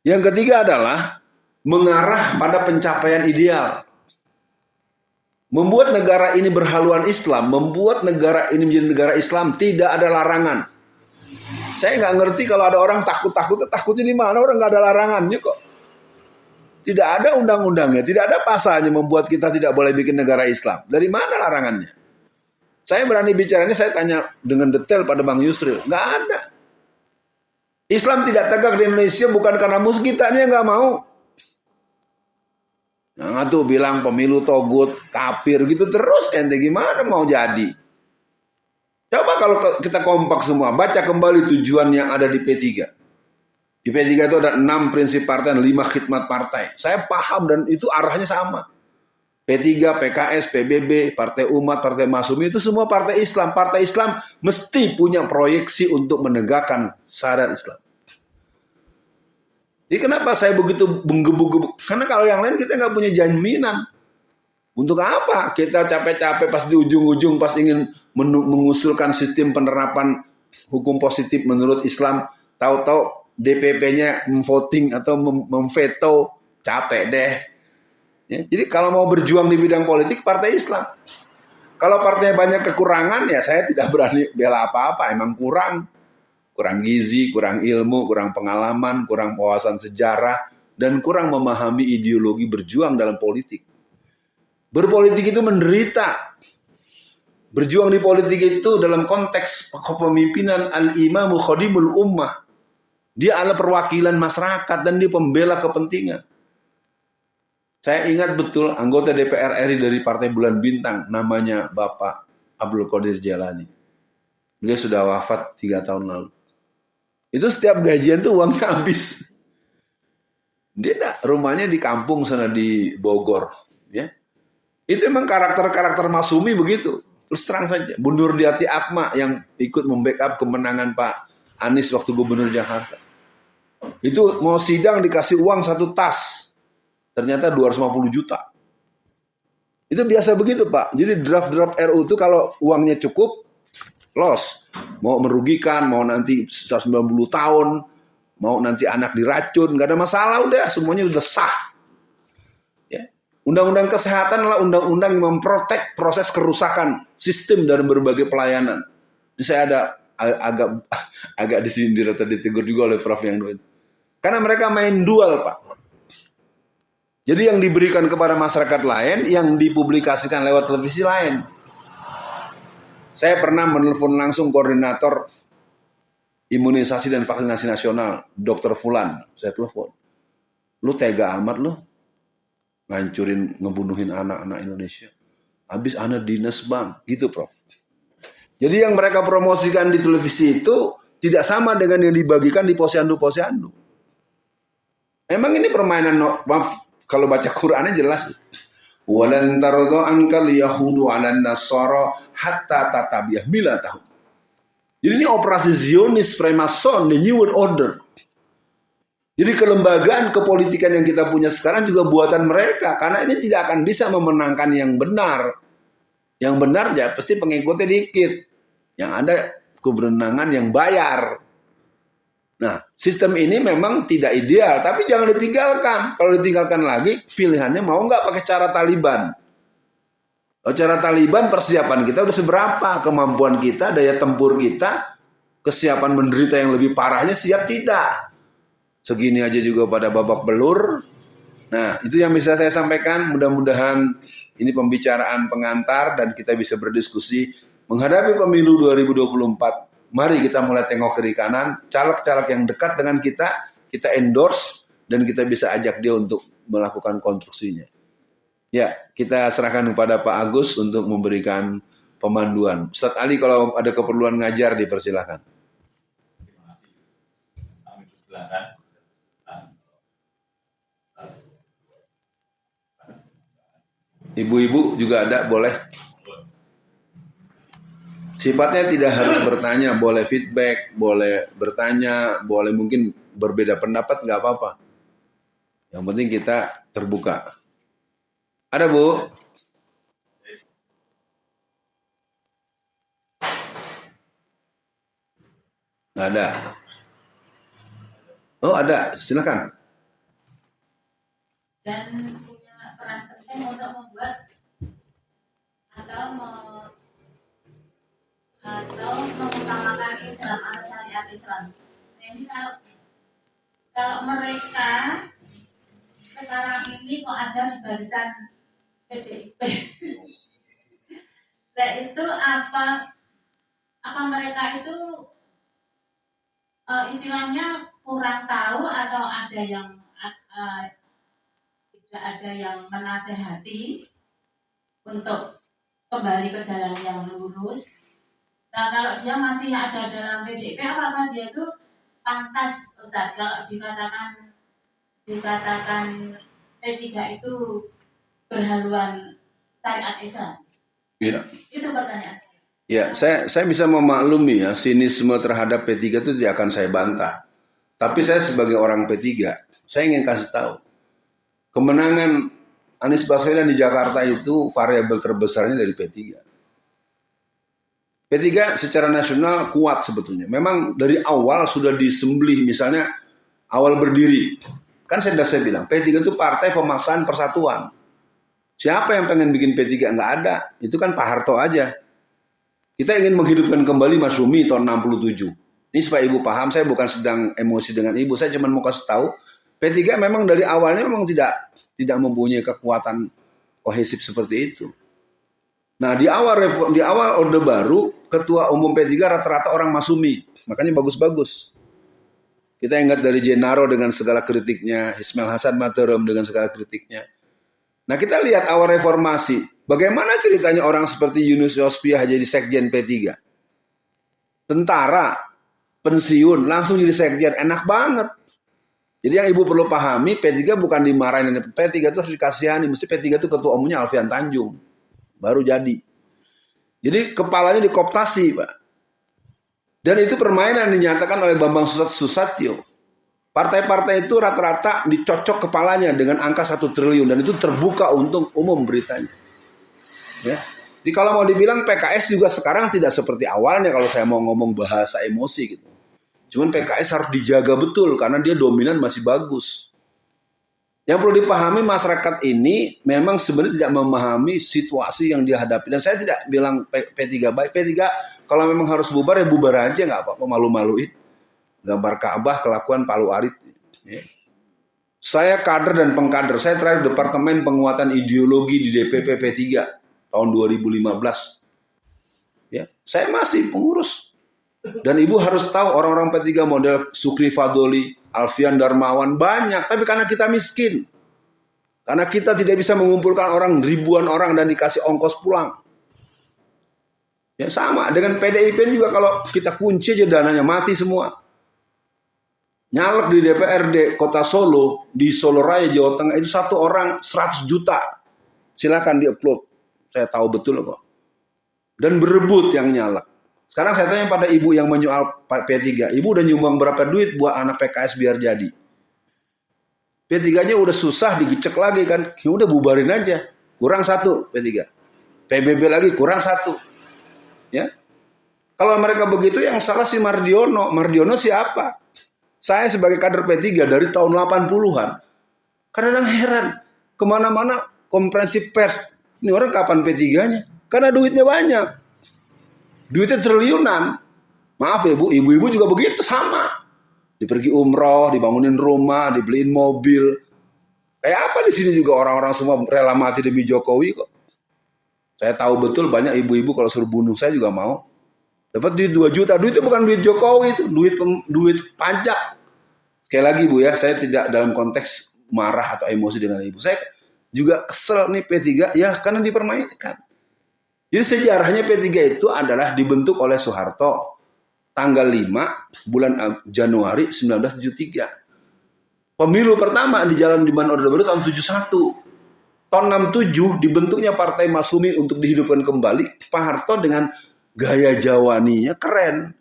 Yang ketiga adalah mengarah pada pencapaian ideal. Membuat negara ini berhaluan Islam, membuat negara ini menjadi negara Islam, tidak ada larangan. Saya nggak ngerti kalau ada orang takutnya di mana, orang nggak ada larangannya kok. Tidak ada undang-undangnya, tidak ada pasalnya membuat kita tidak boleh bikin negara Islam. Dari mana larangannya? Saya berani bicaranya, saya tanya dengan detail pada Bang Yusril. Nggak ada. Islam tidak tegak di Indonesia bukan karena kitanya nggak mau. Nah tuh bilang pemilu togut, kafir gitu terus, ente gimana mau jadi? Coba kalau kita kompak semua, baca kembali tujuan yang ada di P3. Di P3 itu ada 6 prinsip partai dan 5 khidmat partai. Saya paham dan itu arahnya sama. P3, PKS, PBB, Partai Umat, Partai Masyumi itu semua partai Islam. Partai Islam mesti punya proyeksi untuk menegakkan syariat Islam. Jadi kenapa saya begitu menggebu-gebu? Karena kalau yang lain kita nggak punya jaminan. Untuk apa? Kita capek-capek pas di ujung-ujung pas ingin mengusulkan sistem penerapan hukum positif menurut Islam, tahu-tahu DPP-nya memvoting atau memveto, capek deh. Ya, jadi kalau mau berjuang di bidang politik, partai Islam. Kalau partainya banyak kekurangan, ya saya tidak berani bela apa-apa. Emang kurang gizi, kurang ilmu, kurang pengalaman, kurang wawasan sejarah, dan kurang memahami ideologi berjuang dalam politik. Berpolitik itu menderita. Berjuang di politik itu dalam konteks kepemimpinan al-imamu khadimul ummah. Dia adalah perwakilan masyarakat dan dia pembela kepentingan. Saya ingat betul anggota DPR RI dari Partai Bulan Bintang, namanya Bapak Abdul Qadir Jelani. Dia sudah wafat 3 tahun lalu. Itu setiap gajian tuh uangnya habis. Dia rumahnya di kampung sana di Bogor. Ya. Itu emang karakter-karakter Masyumi begitu. Terus terang saja. Bu Nurdiati Akma yang ikut membackup kemenangan Pak Anies waktu Gubernur Jakarta. Itu mau sidang dikasih uang 1 tas. Ternyata 250 juta. Itu biasa begitu Pak. Jadi draft-draft RU itu kalau uangnya cukup, Loss. Mau merugikan, mau nanti 190 tahun, mau nanti anak diracun, nggak ada masalah, udah semuanya udah sah. Ya. Undang-undang kesehatan adalah undang-undang yang memprotek proses kerusakan sistem dan berbagai pelayanan. Ini saya ada agak disindir atau ditegur juga oleh Prof yang dua. Karena mereka main dual, Pak. Jadi yang diberikan kepada masyarakat lain, yang dipublikasikan lewat televisi lain. Saya pernah menelpon langsung koordinator imunisasi dan vaksinasi nasional, Dr. Fulan. Saya telepon. Lu tega amat lu, ngancurin, ngebunuhin anak-anak Indonesia. Habis anak dinas bang, gitu Prof. Jadi yang mereka promosikan di televisi itu tidak sama dengan yang dibagikan di posyandu-posyandu. Emang ini permainan, maaf, kalau baca Qurannya jelas. Walan tardo ankal yahudu 'alan nasara hatta tatabiyah millatahum. Jadi ini operasi Zionis Freemason, the New World Order. Jadi kelembagaan kepolitikan yang kita punya sekarang juga buatan mereka, karena ini tidak akan bisa memenangkan yang benar. Yang benar ya pasti pengikutnya dikit. Yang ada keberenangan yang bayar. Nah, sistem ini memang tidak ideal, tapi jangan ditinggalkan. Kalau ditinggalkan lagi, pilihannya mau nggak pakai cara Taliban? Kalau cara Taliban, persiapan kita udah seberapa? Kemampuan kita, daya tempur kita, kesiapan menderita yang lebih parahnya siap tidak? Segini aja juga pada babak belur. Nah, itu yang bisa saya sampaikan. Mudah-mudahan ini pembicaraan pengantar dan kita bisa berdiskusi menghadapi pemilu 2024. Mari kita mulai tengok kiri kanan, caleg-caleg yang dekat dengan kita endorse, dan kita bisa ajak dia untuk melakukan konstruksinya. Ya, kita serahkan kepada Pak Agus untuk memberikan pemanduan. Ustadz Ali kalau ada keperluan ngajar dipersilahkan. Terima kasih. Kami persilahkan. Ibu-ibu juga ada, boleh. Sifatnya tidak harus bertanya, boleh feedback, boleh bertanya, boleh mungkin berbeda pendapat, nggak apa-apa. Yang penting kita terbuka. Ada, Bu? Nggak ada. Oh, ada. Silakan. Dan punya peran penting untuk membuat atau mengutamakan Islam atau syariat Islam. Nah, ini kalau mereka sekarang ini kok ada di barisan PDIP, nah itu apa mereka itu istilahnya kurang tahu atau ada yang tidak ada yang menasehati untuk kembali ke jalan yang lurus. Nah, kalau dia masih ada dalam PDIP, apakah dia itu pantas, Ustaz, kalau dikatakan P3 itu berhaluan syariat Islam? Iya. Itu pertanyaan. Ya, saya bisa memaklumi ya, sinisme terhadap P3 itu tidak akan saya bantah. Tapi saya sebagai orang P3, saya ingin kasih tahu. Kemenangan Anies Baswedan di Jakarta itu variabel terbesarnya dari P3. P3 secara nasional kuat sebetulnya. Memang dari awal sudah disembelih, misalnya awal berdiri. Kan sudah saya bilang, P3 itu partai pemaksaan persatuan. Siapa yang pengen bikin P3? Nggak ada. Itu kan Pak Harto aja. Kita ingin menghidupkan kembali Masyumi tahun 67. Ini supaya Ibu paham, saya bukan sedang emosi dengan Ibu. Saya cuma mau kasih tahu, P3 memang dari awalnya memang tidak mempunyai kekuatan kohesif seperti itu. Nah, di awal Orde Baru, Ketua Umum P3 rata-rata orang Masyumi. Makanya bagus-bagus. Kita ingat dari Jenaro dengan segala kritiknya, Ismail Hasan Mataram dengan segala kritiknya. Nah, kita lihat awal reformasi. Bagaimana ceritanya orang seperti Yunus Yospiah jadi sekjen P3? Tentara, pensiun, langsung jadi sekjen. Enak banget. Jadi yang Ibu perlu pahami, P3 bukan dimarahin. P3 itu harus dikasihani. Mesti P3 itu ketua umumnya Alfian Tanjung. Baru jadi. Jadi kepalanya dikooptasi, Pak. Dan itu permainan dinyatakan oleh Bambang Susatyo. Partai-partai itu rata-rata dicocok kepalanya dengan angka 1 triliun. Dan itu terbuka untuk umum beritanya. Ya. Jadi kalau mau dibilang PKS juga sekarang tidak seperti awalnya kalau saya mau ngomong bahasa emosi gitu. Cuman PKS harus dijaga betul karena dia dominan masih bagus. Yang perlu dipahami masyarakat ini memang sebenarnya tidak memahami situasi yang dihadapi. Dan saya tidak bilang P3 baik. P3 kalau memang harus bubar ya bubar aja, nggak apa-apa, malu-maluin. Gambar Ka'bah, kelakuan Palu Arit. Ya. Saya kader dan pengkader. Saya terakhir Departemen Penguatan Ideologi di DPP P3 tahun 2015. Ya, saya masih pengurus. Dan Ibu harus tahu orang-orang P3 model Sukri Fadoli, Alfian Darmawan banyak, tapi karena kita miskin. Karena kita tidak bisa mengumpulkan ribuan orang dan dikasih ongkos pulang. Ya sama dengan PDIP juga kalau kita kunci aja dananya mati semua. Nyalek di DPRD Kota Solo, di Solo Raya Jawa Tengah itu satu orang 100 juta. Silakan di-upload. Saya tahu betul kok. Dan berebut yang nyalek. Sekarang saya tanya pada ibu yang menyoal P3, ibu udah nyumbang berapa duit buat anak PKS biar jadi? P3-nya udah susah digecek lagi kan, ya udah bubarin aja, kurang 1 P3. PBB lagi kurang 1. Ya. Kalau mereka begitu yang salah si Mardiono. Mardiono siapa? Saya sebagai kader P3 dari tahun 80-an, kadang-kadang heran, kemana-mana konferensi pers, ini orang kapan P3-nya? Karena duitnya banyak. Duitnya triliunan. Maaf ya Bu, ibu-ibu juga begitu sama. Dipergi umroh, dibangunin rumah, dibeliin mobil. Kayak apa di sini juga orang-orang semua rela mati demi Jokowi kok. Saya tahu betul banyak ibu-ibu kalau suruh bunuh saya juga mau. Dapat duit 2 juta, duitnya bukan duit Jokowi itu, duit pajak. Sekali lagi Bu ya, saya tidak dalam konteks marah atau emosi dengan ibu. Saya juga kesel nih P3 ya karena dipermainkan. Jadi sejarahnya P3 itu adalah dibentuk oleh Soeharto tanggal 5 bulan Januari 1973. Pemilu pertama di Jalan di Orde Baru tahun 71. Tahun 67 dibentuknya Partai Masyumi untuk dihidupkan kembali. Pak Harto dengan gaya Jawaninya keren.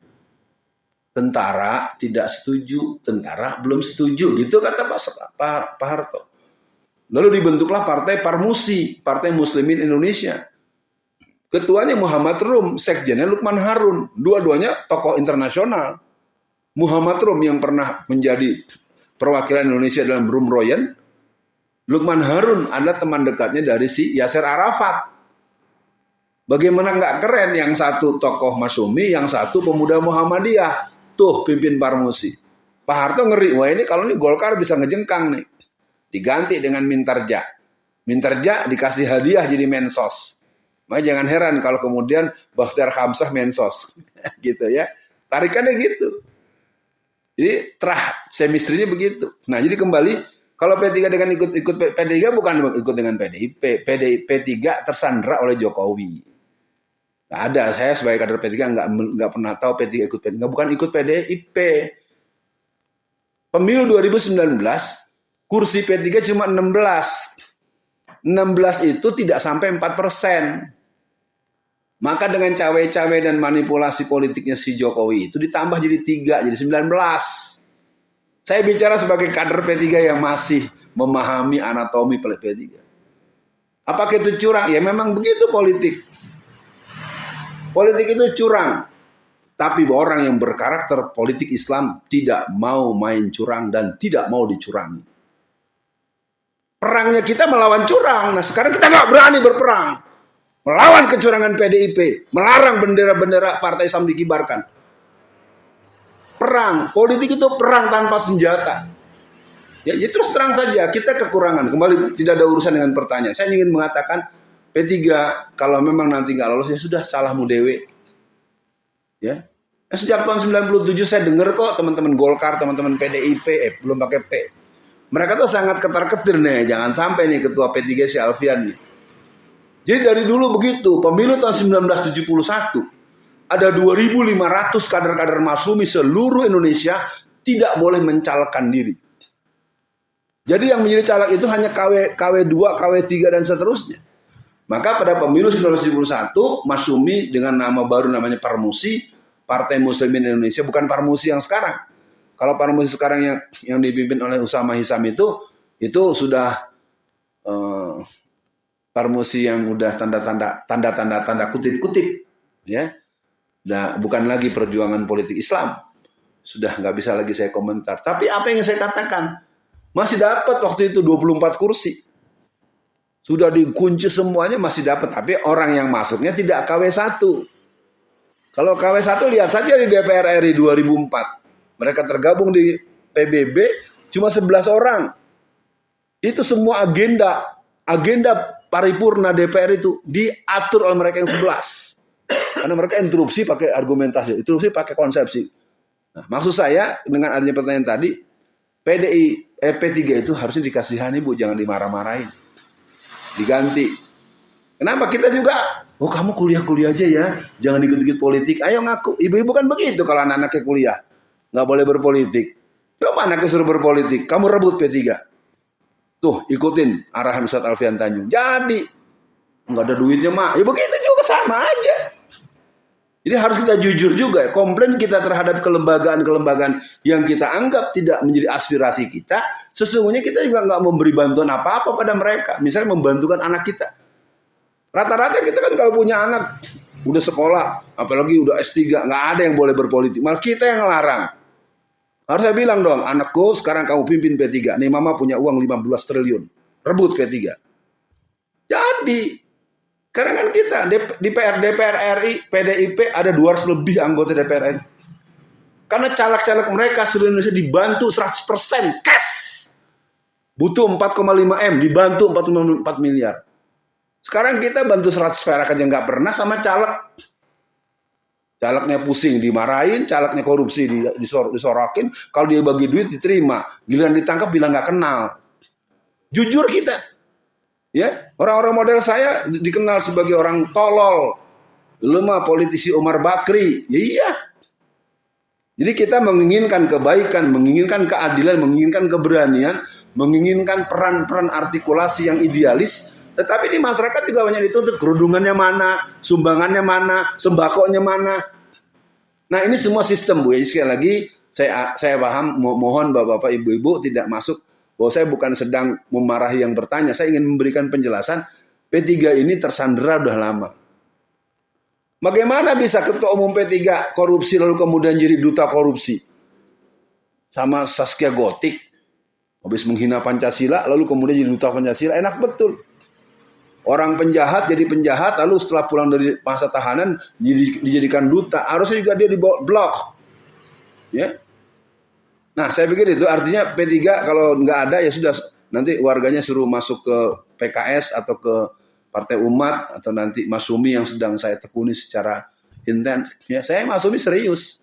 Tentara tidak setuju, tentara belum setuju. Gitu kata Pak Harto. Lalu dibentuklah Partai Parmusi, Partai Muslimin Indonesia. Ketuanya Muhammad Rum, sekjennya Lukman Harun. Dua-duanya tokoh internasional. Muhammad Rum yang pernah menjadi perwakilan Indonesia dalam Rum Royan. Lukman Harun adalah teman dekatnya dari si Yasser Arafat. Bagaimana nggak keren yang satu tokoh Masyumi, yang satu pemuda Muhammadiyah. Tuh pimpin Parmusi. Pak Harto ngeri, wah ini kalau ini Golkar bisa ngejengkang nih. Diganti dengan Mintarja. Mintarja dikasih hadiah jadi mensos. Makanya jangan heran kalau kemudian Bakhtiar Khamsah mensos. Gitu ya. Tarikannya gitu. Jadi chemistry-nya begitu. Nah jadi kembali, kalau P3 dengan ikut P3 bukan ikut dengan PDIP. P3 tersandra oleh Jokowi. Nggak ada. Saya sebagai kader P3 nggak pernah tahu P3 ikut P3. Bukan ikut PDIP. Pemilu 2019, kursi P3 cuma 16. 16 itu tidak sampai 4%. Maka dengan cawe-cawe dan manipulasi politiknya si Jokowi itu ditambah jadi 3, jadi 19. Saya bicara sebagai kader P3 yang masih memahami anatomi P3. Apakah itu curang? Ya memang begitu politik. Politik itu curang. Tapi orang yang berkarakter politik Islam tidak mau main curang dan tidak mau dicurangi. Perangnya kita melawan curang. Nah sekarang kita nggak berani berperang. Melawan kecurangan PDIP. Melarang bendera-bendera partai Islam dikibarkan. Perang. Politik itu perang tanpa senjata. Ya, jadi terus terang saja. Kita kekurangan. Kembali tidak ada urusan dengan pertanyaan. Saya ingin mengatakan P3 kalau memang nanti nggak lolos ya sudah salahmu dewe. Ya. Sejak tahun 97 saya dengar kok teman-teman Golkar, teman-teman PDIP, belum pakai P. Mereka tuh sangat ketar-ketir nih. Jangan sampai nih ketua P3 si Alfian nih. Jadi dari dulu begitu, pemilu tahun 1971, ada 2.500 kader-kader Masyumi seluruh Indonesia tidak boleh mencalonkan diri. Jadi yang menjadi caleg itu hanya KW2, KW3 dan seterusnya. Maka pada pemilu 1971, Masyumi dengan nama baru namanya Parmusi, Partai Muslimin Indonesia, bukan Parmusi yang sekarang. Kalau Parmusi sekarang yang dipimpin oleh Usama Hisam itu sudah Parmusi yang udah tanda kutip-kutip, ya. Nah, bukan lagi perjuangan politik Islam. Sudah nggak bisa lagi saya komentar. Tapi apa yang saya katakan, masih dapat waktu itu 24 kursi. Sudah dikunci semuanya masih dapat. Tapi orang yang masuknya tidak KW1. Kalau KW1 lihat saja di DPR RI 2004. Mereka tergabung di PBB cuma 11 orang. Itu semua agenda paripurna DPR itu diatur oleh mereka yang 11. Karena mereka interupsi pakai argumentasi, interupsi pakai konsepsi. Nah, maksud saya dengan adanya pertanyaan tadi, P3 itu harusnya dikasihani Bu, jangan dimarah-marahin. Diganti. Kenapa? Kita juga, oh kamu kuliah aja ya, jangan dikit-dikit politik. Ayo ngaku, ibu-ibu kan begitu kalau anak-anaknya kuliah. Nggak boleh berpolitik. Coba anaknya suruh berpolitik, kamu rebut P3. Tuh, ikutin arahan Ustadz Alfian Tanjung. Jadi, nggak ada duitnya, Mak. Ya begitu juga, sama aja. Jadi harus kita jujur juga. Komplain kita terhadap kelembagaan-kelembagaan yang kita anggap tidak menjadi aspirasi kita, sesungguhnya kita juga nggak memberi bantuan apa-apa pada mereka. Misalnya membantukan anak kita. Rata-rata kita kan kalau punya anak, udah sekolah, apalagi udah S3, nggak ada yang boleh berpolitik. Malah kita yang ngelarang. Harus saya bilang dong, anakku sekarang kamu pimpin P3. Nih mama punya uang 15 triliun. Rebut P3. Jadi, karena kan kita di DPR RI, PDIP ada 200 lebih anggota DPR RI. Karena caleg-caleg mereka seluruh Indonesia dibantu 100% cash. Butuh 4,5 M, dibantu 4,4 miliar. Sekarang kita bantu 100 perak aja nggak pernah sama caleg. Calegnya pusing, dimarahin, calegnya korupsi, disorokin. Kalau dia bagi duit, diterima. Giliran ditangkap, bilang nggak kenal. Jujur kita. Ya, orang-orang model saya dikenal sebagai orang tolol. Lu mah politisi Umar Bakri. Ya, iya. Jadi kita menginginkan kebaikan, menginginkan keadilan, menginginkan keberanian, menginginkan peran-peran artikulasi yang idealis. Tetapi di masyarakat juga banyak dituntut, kerudungannya mana, sumbangannya mana, sembakonya mana. Nah ini semua sistem Bu. Sekali lagi saya paham, mohon Bapak-Bapak, Ibu-Ibu tidak masuk, bahwa saya bukan sedang memarahi yang bertanya. Saya ingin memberikan penjelasan, P3 ini tersandera udah lama. Bagaimana bisa Ketua Umum P3 korupsi lalu kemudian jadi duta korupsi? Sama Zaskia Gotik, habis menghina Pancasila lalu kemudian jadi duta Pancasila, enak betul. Orang penjahat jadi penjahat, lalu setelah pulang dari masa tahanan dijadikan duta. Harusnya juga dia dibawa blok. Ya. Nah, saya pikir itu artinya P3 kalau nggak ada ya sudah, nanti warganya suruh masuk ke PKS atau ke Partai Umat atau nanti Mas Sumi yang sedang saya tekuni secara intens. Ya, saya Mas Sumi serius.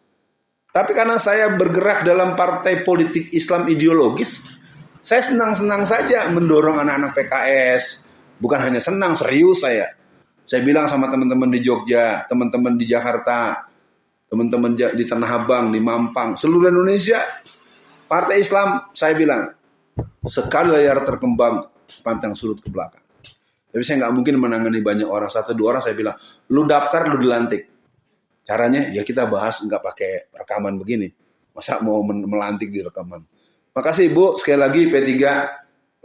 Tapi karena saya bergerak dalam partai politik Islam ideologis, saya senang-senang saja mendorong anak-anak PKS. Bukan hanya senang, serius saya. Saya bilang sama teman-teman di Jogja, teman-teman di Jakarta, teman-teman di Tanah Abang, di Mampang, seluruh Indonesia, Partai Islam, saya bilang, sekali layar terkembang, pantang surut ke belakang. Tapi saya nggak mungkin menangani banyak orang, 1-2 orang saya bilang, lu daftar, lu dilantik. Caranya, ya kita bahas nggak pakai rekaman begini. Masa mau melantik di rekaman. Makasih Ibu, sekali lagi P3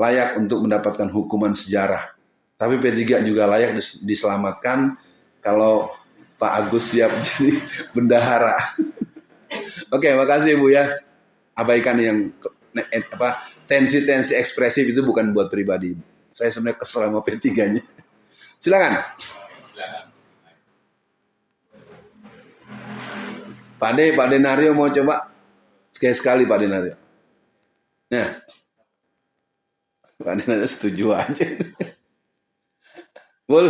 layak untuk mendapatkan hukuman sejarah. Tapi P3 juga layak diselamatkan kalau Pak Agus siap jadi bendahara. Oke, makasih Bu ya. Abaikan yang tensi-tensi ekspresif itu bukan buat pribadi. Saya sebenarnya kesel sama P3-nya. Silakan. Pak Denario mau coba? Sekali-sekali Pak Denario. Nah. Pak Denario setuju aja. Bul.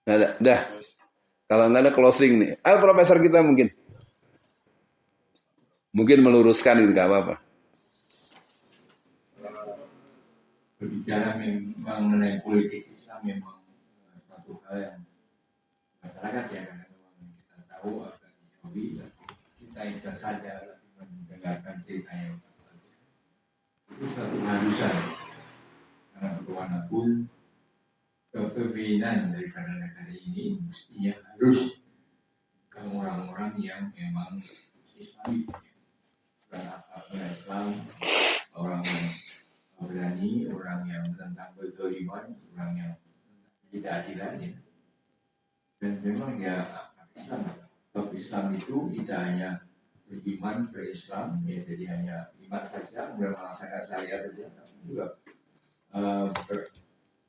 Nggak ada, dah. Kalau nggak ada closing nih. Ayo profesor kita mungkin meluruskan gitu, nggak apa-apa. Berbicara memang mengenai politik Islam memang satu hal yang masyarakat ya, karena memang kita tahu agak dijauhi, kita ikhlas saja mendengarkan cerita yang itu satu harusan. Karena bagaimanapun kepemimpinan daripada negara ini mestinya harus ke orang-orang yang memang Islami, bukan apa Islam, orang yang berani, orang yang tentang kezaliman, orang yang tidak adil. Dan memang ya Islam, sebab Islam itu tidak hanya beriman berislam, ya jadi hanya iman saja, kemudian melaksanakan syariat saja, tapi juga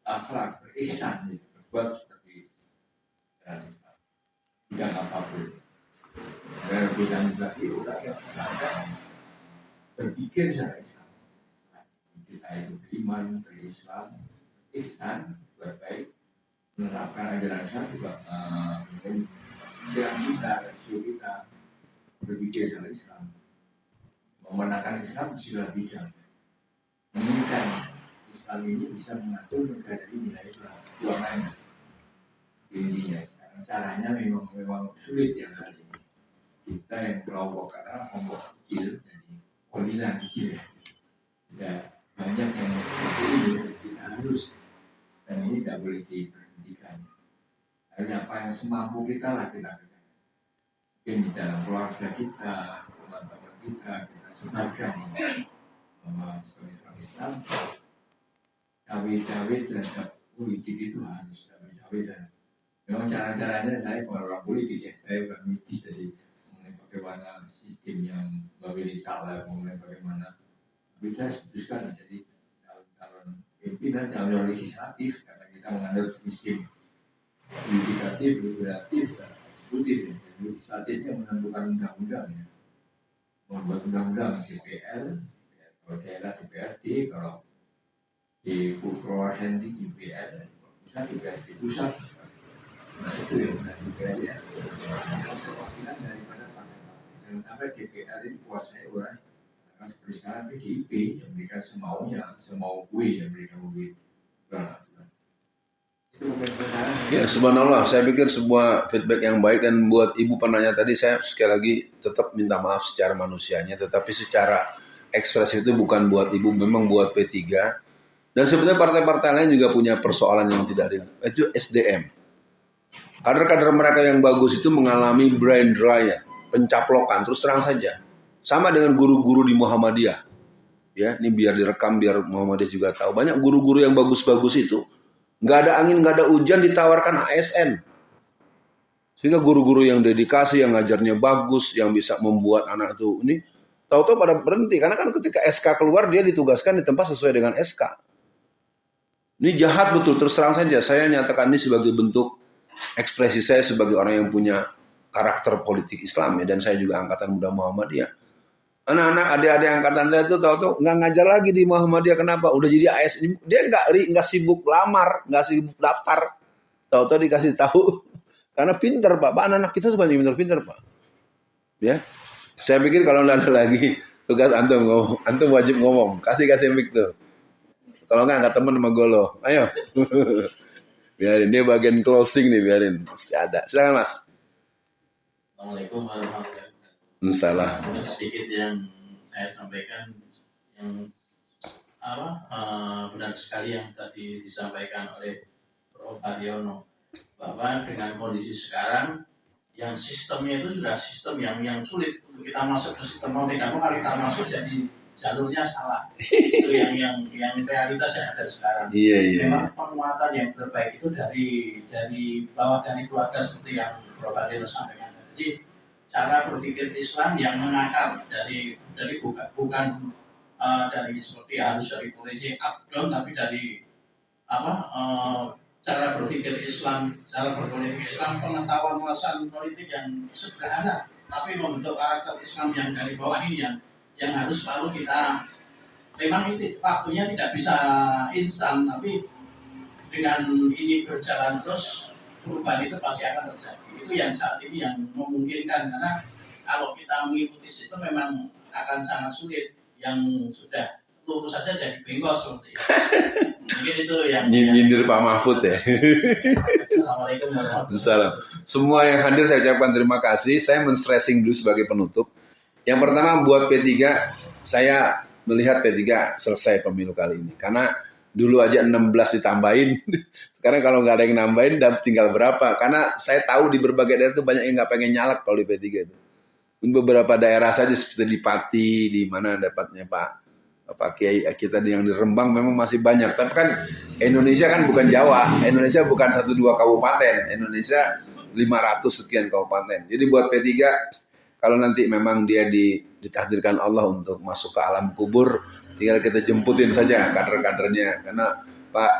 berakhlak, berihsan, gitu, berbuat seperti bidang apapun. Dan bidang lagi orang yang berpikir secara Islam. Kita itu beriman, berislam, ihsan, berbaik, menerapkan ajaran Islam juga kita, rasio kita berpikir secara Islam. Memenangkan Islam sila bidang. Menginginkan Islam ini bisa mengatur negara ini nilai Islam. Dua lain. Intinya, caranya memang sulit ya kali ini. Kita yang kelompok karena kelompok kecil, jadi pemilihan kecil ya. Tidak banyak yang seperti ini, kita harus, dan ini tidak boleh diberhentikan. Harusnya apa yang semampu kita lah kita kerjakan. Mungkin di dalam keluarga kita, teman-teman kita sebarkan ini. Sebagai orang Islam, cawe-cawe terhadap politik itu harus cawe-cawe dan memang cara-caranya saya bukan orang politik ya, saya bukan politis, jadi mengenai bagaimana sistem yang memilih salah, mengenai bagaimana bisa sebutkan jadi calon pimpinan, calon legislatif, karena kita mengandalkan sistem yudikatif, legislatif, dan eksekutif. Jadi legislatifnya menentukan undang-undang ya, membuat undang-undang DPR, kalau daerah DPRD, kalau di Kabupaten di DPR, pusat DPRD pusat. Nah itu yang benar DPR ya. Perwakilan daripada partai-partai. Jangan sampai DPR ini kuasai oleh seperti sekarang PDIP yang memberikan semaunya, semau gue yang memberikan gue. Itu bukan perkara. Ya subhanallah, saya pikir sebuah feedback yang baik, dan buat ibu penanya tadi saya sekali lagi tetap minta maaf secara manusianya, tetapi secara ekspresi itu bukan buat ibu, memang buat P3. Dan sebenarnya partai-partai lain juga punya persoalan yang tidak ringan, itu SDM. Kader-kader mereka yang bagus itu mengalami brain dry, pencaplokan, terus terang saja. Sama dengan guru-guru di Muhammadiyah. Ya, ini biar direkam, biar Muhammadiyah juga tahu. Banyak guru-guru yang bagus-bagus itu, nggak ada angin, nggak ada hujan, ditawarkan ASN. Sehingga guru-guru yang dedikasi, yang ngajarnya bagus, yang bisa membuat anak itu ini, tahu-tahu pada berhenti. Karena kan ketika SK keluar, dia ditugaskan di tempat sesuai dengan SK. Ini jahat betul, terus terang saja. Saya nyatakan ini sebagai bentuk ekspresi saya sebagai orang yang punya karakter politik Islam ya, dan saya juga angkatan muda Muhammadiyah. Anak-anak, adik-adik angkatan saya itu tahu-tahu nggak ngajar lagi di Muhammadiyah. Kenapa? Udah jadi ASN. Dia nggak sibuk lamar, nggak sibuk daftar. Tahu-tahu dikasih tahu. Karena pinter Pak. Anak-anak kita tuh banyak pinter Pak. Ya, saya pikir kalau nggak ada lagi tugas antum wajib ngomong. Kasih mic tuh. Kalau nggak angkat temen sama Golo. Ayo. Biarin, dia bagian closing nih, biarin. Pasti ada. Silakan Mas. Assalamualaikum warahmatullahi wabarakatuh. Salah. Sedikit yang saya sampaikan yang benar sekali yang tadi disampaikan oleh Prof. Haryono, bahwa dengan kondisi sekarang yang sistemnya itu sudah sistem yang sulit untuk kita masuk ke sistem. Mau tidak mau kalau kita masuk jadi jalurnya salah. Itu yang realitas yang ada sekarang. Iya. Memang penguatan yang terbaik itu dari bawah, dari keluarga seperti yang Prof. Haryono sampaikan. Jadi cara berpikir Islam yang mengakar dari bukan dari seperti harus dari polisi abdon, tapi dari cara berpikir Islam, pengetahuan politik yang sederhana, tapi membentuk karakter Islam yang dari bawah ini yang harus selalu kita, memang itu waktunya tidak bisa instan, tapi dengan ini berjalan terus perubahan itu pasti akan terjadi. Itu yang saat ini yang memungkinkan, karena kalau kita mengikuti sistem memang akan sangat sulit. Yang sudah lurus saja jadi bengkok seperti itu. Mungkin itu yang nyindir Pak Mahfud ya. Assalamualaikum warahmatullahi wabarakatuh. Semua yang hadir saya ucapkan terima kasih. Saya men-stressing dulu sebagai penutup. Yang pertama buat P3, saya melihat P3 selesai pemilu kali ini. Karena dulu aja 16 ditambahin. Sekarang kalau nggak ada yang nambahin, tinggal berapa? Karena saya tahu di berbagai daerah itu banyak yang nggak pengen nyalek kalau di P3 itu. Beberapa daerah saja seperti di Pati, di mana dapatnya Pak Pak Kiai kita yang di Rembang memang masih banyak. Tapi kan Indonesia kan bukan Jawa, Indonesia bukan 1-2 kabupaten, Indonesia 500 sekian kabupaten. Jadi buat P3 kalau nanti memang dia ditakdirkan Allah untuk masuk ke alam kubur, tinggal kita jemputin saja kader-kadernya. Karena Pak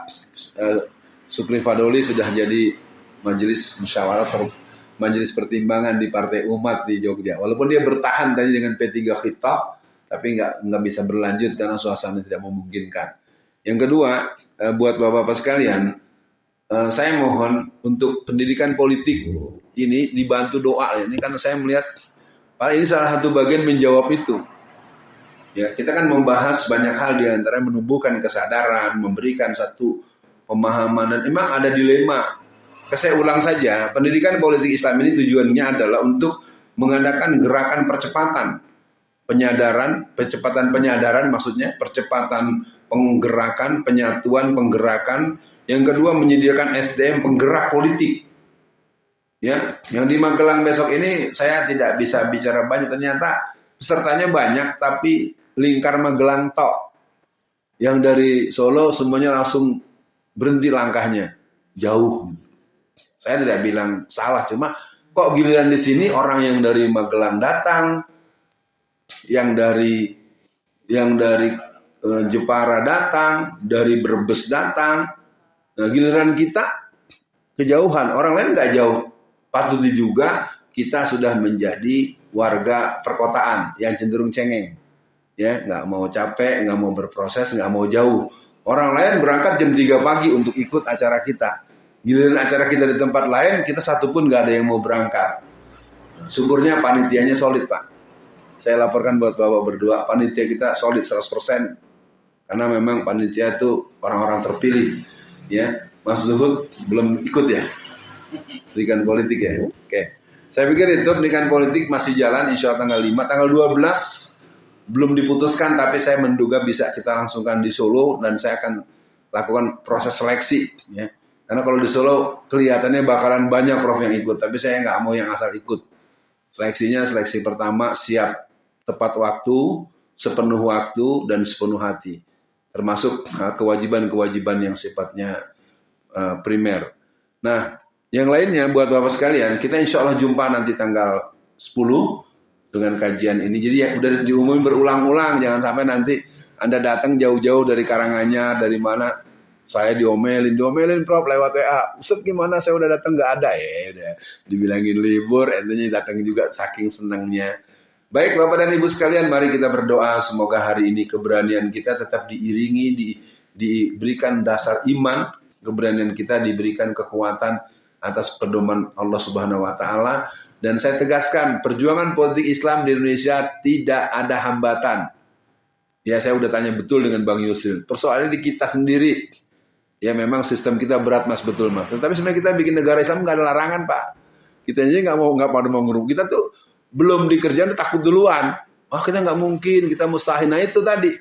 Sukri Fadoli sudah jadi majelis musyawarah majelis pertimbangan di Partai Umat di Jogja. Walaupun dia bertahan tadi dengan P3 Khitab, tapi nggak bisa berlanjut karena suasana tidak memungkinkan. Yang kedua, buat bapak-bapak sekalian, saya mohon untuk pendidikan politik ini dibantu doa. Ini karena saya melihat, ini salah satu bagian menjawab itu. Ya, kita kan membahas banyak hal di antara menumbuhkan kesadaran, memberikan satu pemahaman, dan memang ada dilema. Saya ulang saja, pendidikan politik Islam ini tujuannya adalah untuk mengadakan gerakan percepatan penyadaran maksudnya, percepatan penggerakan, penyatuan, penggerakan. Yang kedua menyediakan SDM penggerak politik. Ya, yang di Magelang besok ini saya tidak bisa bicara banyak, ternyata pesertanya banyak tapi lingkar Magelang tok. Yang dari Solo semuanya langsung berhenti langkahnya, jauh. Saya tidak bilang salah, cuma kok giliran di sini orang yang dari Magelang datang, yang dari Jepara datang, dari Brebes datang. Nah, giliran kita kejauhan, orang lain nggak jauh. Patut juga kita sudah menjadi warga perkotaan yang cenderung cengeng, ya, nggak mau capek, nggak mau berproses, nggak mau jauh. Orang lain berangkat jam 3 pagi untuk ikut acara kita. Giliran acara kita di tempat lain, kita satu pun nggak ada yang mau berangkat. Syukurnya panitianya solid, Pak. Saya laporkan buat Bapak berdua, panitia kita solid 100%. Karena memang panitia itu orang-orang terpilih. Ya, Mas Zuhud belum ikut ya? Pendidikan politik ya? Oke. Saya pikir itu pendidikan politik masih jalan, insya Allah tanggal 5. Tanggal 12 belum diputuskan, tapi saya menduga bisa kita langsungkan di Solo, dan saya akan lakukan proses seleksi. Ya. Karena kalau di Solo kelihatannya bakalan banyak prof yang ikut, tapi saya nggak mau yang asal ikut. Seleksinya seleksi pertama siap, tepat waktu, sepenuh waktu, dan sepenuh hati. Termasuk kewajiban-kewajiban yang sifatnya primer. Nah, yang lainnya buat Bapak sekalian, kita insya Allah jumpa nanti tanggal 10 dengan kajian ini. Jadi ya udah diumumin berulang-ulang, jangan sampai nanti Anda datang jauh-jauh dari Karanganyar, dari mana, saya diomelin Prof lewat WA. Ustaz gimana, saya udah datang nggak ada ya, udah dibilangin libur, entenya datang juga saking senangnya. Baik Bapak dan Ibu sekalian, mari kita berdoa semoga hari ini keberanian kita tetap diiringi, diberikan dasar iman, keberanian kita diberikan kekuatan atas pedoman Allah Subhanahu wa taala, dan saya tegaskan perjuangan politik Islam di Indonesia tidak ada hambatan. Ya, saya udah tanya betul dengan Bang Yusil. Persoalannya di kita sendiri. Ya memang sistem kita berat Mas, betul Mas. Tapi sebenarnya kita bikin negara Islam nggak ada larangan Pak. Kita aja nggak pada mau ngeruk. Kita tuh belum dikerjain takut duluan. Kita nggak mungkin, kita mustahil. Nah itu tadi.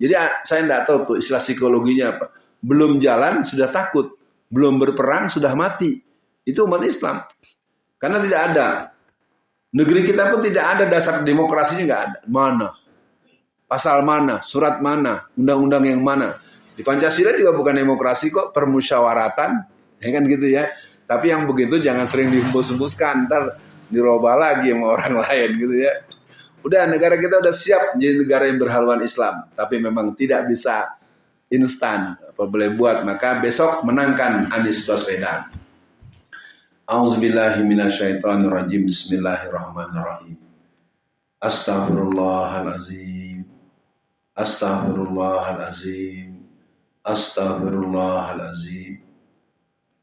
Jadi saya nggak tahu tuh istilah psikologinya apa. Belum jalan sudah takut, belum berperang sudah mati. Itu umat Islam. Karena tidak ada. Negeri kita pun tidak ada dasar demokrasinya, nggak ada. Mana? Pasal mana? Surat mana? Undang-undang yang mana? Di Pancasila juga bukan demokrasi kok, permusyawaratan, ya kan gitu ya. Tapi yang begitu jangan sering dihembus-hembuskan, ntar dirubah lagi sama orang lain gitu ya. Udah, negara kita udah siap jadi negara yang berhaluan Islam, tapi memang tidak bisa instan. Apa boleh buat, maka besok menangkan Anies Baswedan. A'udzubillahiminasyaitonirrajim. Bismillahirrahmanirrahim. Astaghfirullahalazim. Astaghfirullahalazim. Astaghfirullahalazim.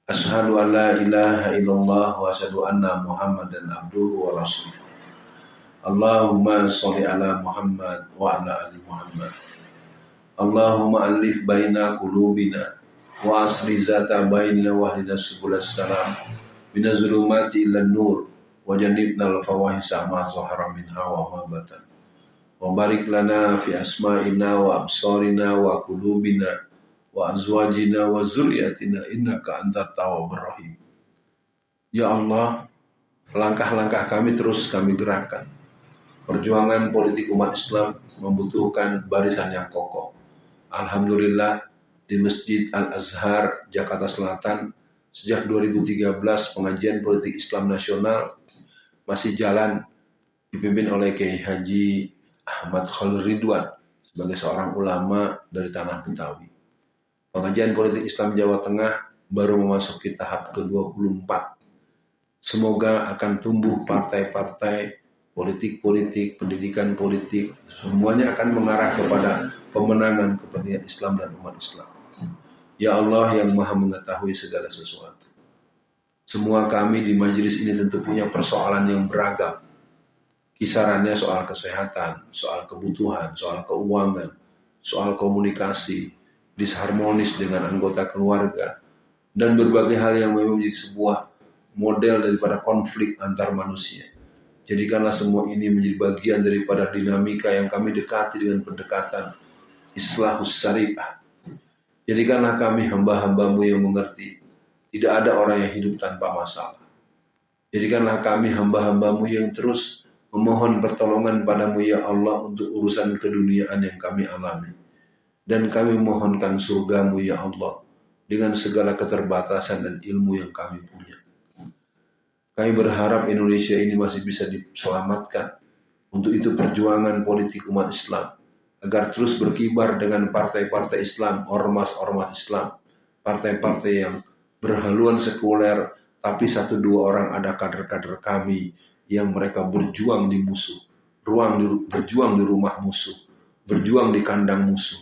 Asyhadu an la ilaha illallah wa asyhadu anna Muhammadan abduhu wa rasuluh. Allahumma sholli ala Muhammad wa ala ali Muhammad. Allahumma alif baina qulubina wa asri zata bainina wa hdina subulas salam minaz zulumati ilan nur wa jannibnal fawahisha ma zahara minha wa ma batan. Wa barik lana fi asma'ina wa absarina wa qulubina wa azwajina wa zurriyatina innaka antat tawwabur rahim. Ya Allah, langkah-langkah kami terus kami gerakkan. Perjuangan politik umat Islam membutuhkan barisan yang kokoh. Alhamdulillah, di Masjid Al-Azhar, Jakarta Selatan, sejak 2013 pengajian politik Islam nasional masih jalan dipimpin oleh Kiai Haji Ahmad Khalil Ridwan sebagai seorang ulama dari tanah Betawi. Pengajian politik Islam Jawa Tengah baru memasuki tahap ke-24. Semoga akan tumbuh partai-partai, politik-politik, pendidikan politik, semuanya akan mengarah kepada pemenangan kepentingan Islam dan umat Islam. Ya Allah yang Maha mengetahui segala sesuatu. Semua kami di majelis ini tentu punya persoalan yang beragam. Kisarannya soal kesehatan, soal kebutuhan, soal keuangan, soal komunikasi, disharmonis dengan anggota keluarga, dan berbagai hal yang memang menjadi sebuah model daripada konflik antar manusia. Jadikanlah semua ini menjadi bagian daripada dinamika yang kami dekati dengan pendekatan Islahus Syariah. Jadikanlah kami hamba-hambamu yang mengerti, tidak ada orang yang hidup tanpa masalah. Jadikanlah kami hamba-hambamu yang terus memohon pertolongan padamu ya Allah untuk urusan keduniaan yang kami alami. Dan kami mohonkan surgamu ya Allah dengan segala keterbatasan dan ilmu yang kami punya. Kami berharap Indonesia ini masih bisa diselamatkan. Untuk itu perjuangan politik umat Islam agar terus berkibar dengan partai-partai Islam, ormas-ormas Islam, partai-partai yang berhaluan sekuler, tapi 1-2 orang ada kader-kader kami yang mereka berjuang di musuh, berjuang di rumah musuh, berjuang di kandang musuh.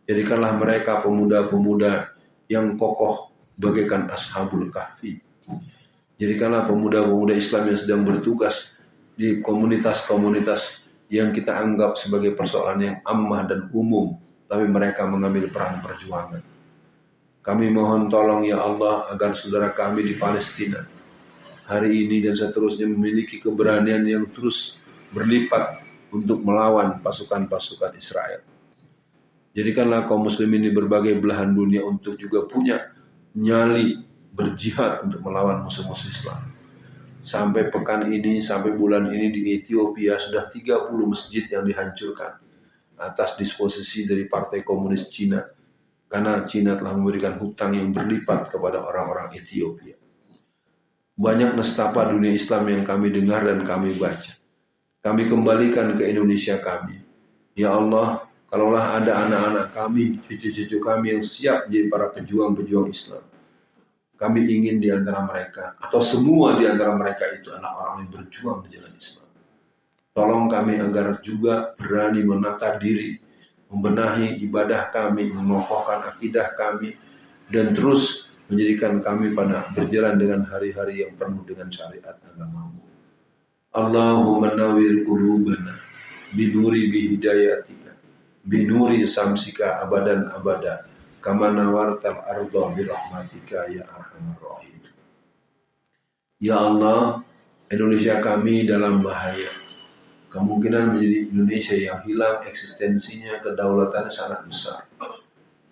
Jadikanlah mereka pemuda-pemuda yang kokoh bagaikan Ashabul Kahfi. Jadikanlah pemuda-pemuda Islam yang sedang bertugas di komunitas-komunitas yang kita anggap sebagai persoalan yang ammah dan umum, tapi mereka mengambil peran perjuangan. Kami mohon tolong ya Allah agar saudara kami di Palestina hari ini dan seterusnya memiliki keberanian yang terus berlipat untuk melawan pasukan-pasukan Israel. Jadikanlah kaum muslimin di berbagai belahan dunia untuk juga punya nyali berjihad untuk melawan musuh-musuh Islam. Sampai pekan ini, sampai bulan ini di Ethiopia sudah 30 masjid yang dihancurkan atas disposisi dari Partai Komunis Cina, karena Cina telah memberikan hutang yang berlipat kepada orang-orang Ethiopia. Banyak nestapa dunia Islam yang kami dengar dan kami baca. Kami kembalikan ke Indonesia kami. Ya Allah, kalaulah ada anak-anak kami, cucu-cucu kami yang siap menjadi para pejuang-pejuang Islam, kami ingin di antara mereka, atau semua di antara mereka itu anak orang yang berjuang di jalan Islam. Tolong kami agar juga berani menata diri, membenahi ibadah kami, mengokohkan akidah kami, dan terus menjadikan kami pada berjalan dengan hari-hari yang penuh dengan syariat agamamu. Allahumma nawwir qulubana binuri bihidayatika, binuri samsika abadan abada, kama nawartal arda birahmatika ya arhamar rahim. Ya Allah, Indonesia kami dalam bahaya. Kemungkinan menjadi Indonesia yang hilang eksistensinya, kedaulatannya sangat besar.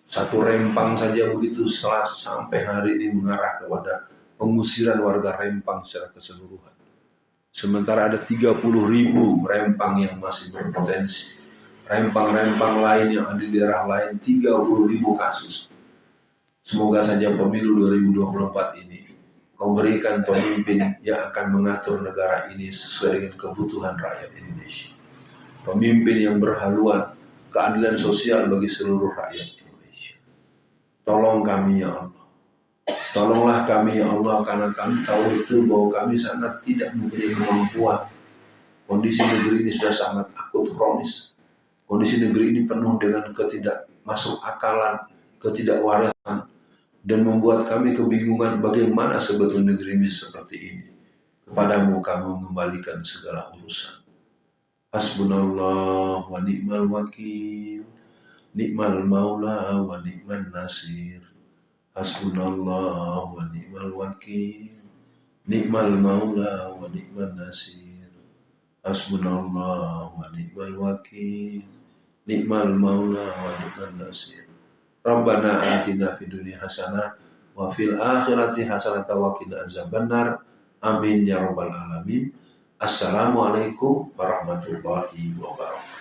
Satu Rempang saja begitu sampai hari ini mengarah kepada pengusiran warga Rempang secara keseluruhan. Sementara ada 30.000 Rempang yang masih berpotensi. Rempang-rempang lain yang ada di daerah lain 30.000 kasus. Semoga saja pemilu 2024 ini Kau berikan pemimpin yang akan mengatur negara ini sesuai dengan kebutuhan rakyat Indonesia. Pemimpin yang berhaluan keadilan sosial bagi seluruh rakyat Indonesia. Tolong kami ya Allah. Tolonglah kami ya Allah, karena kami tahu betul bahwa kami sangat tidak mempunyai kemampuan. Kondisi negeri ini sudah sangat akut kronis. Kondisi negeri ini penuh dengan ketidakmasukakalan, ketidakwarasan, dan membuat kami kebingungan bagaimana sebetulnya negeri ini seperti ini. Kepadamu kami mengembalikan segala urusan. Hasbunallah wa ni'mal wakil, ni'mal maula wa ni'man nasir. Hasbunallah wa ni'mal wakil, ni'mal maula wa ni'man nasir. Hasbunallah wa ni'mal wakil, ni'mal maula wa ni'man nasir. Rabbana atina fid dunya hasanah wa fil akhirati hasanah wa qina azabannar. Amin ya rabbal alamin. Assalamualaikum warahmatullahi wabarakatuh.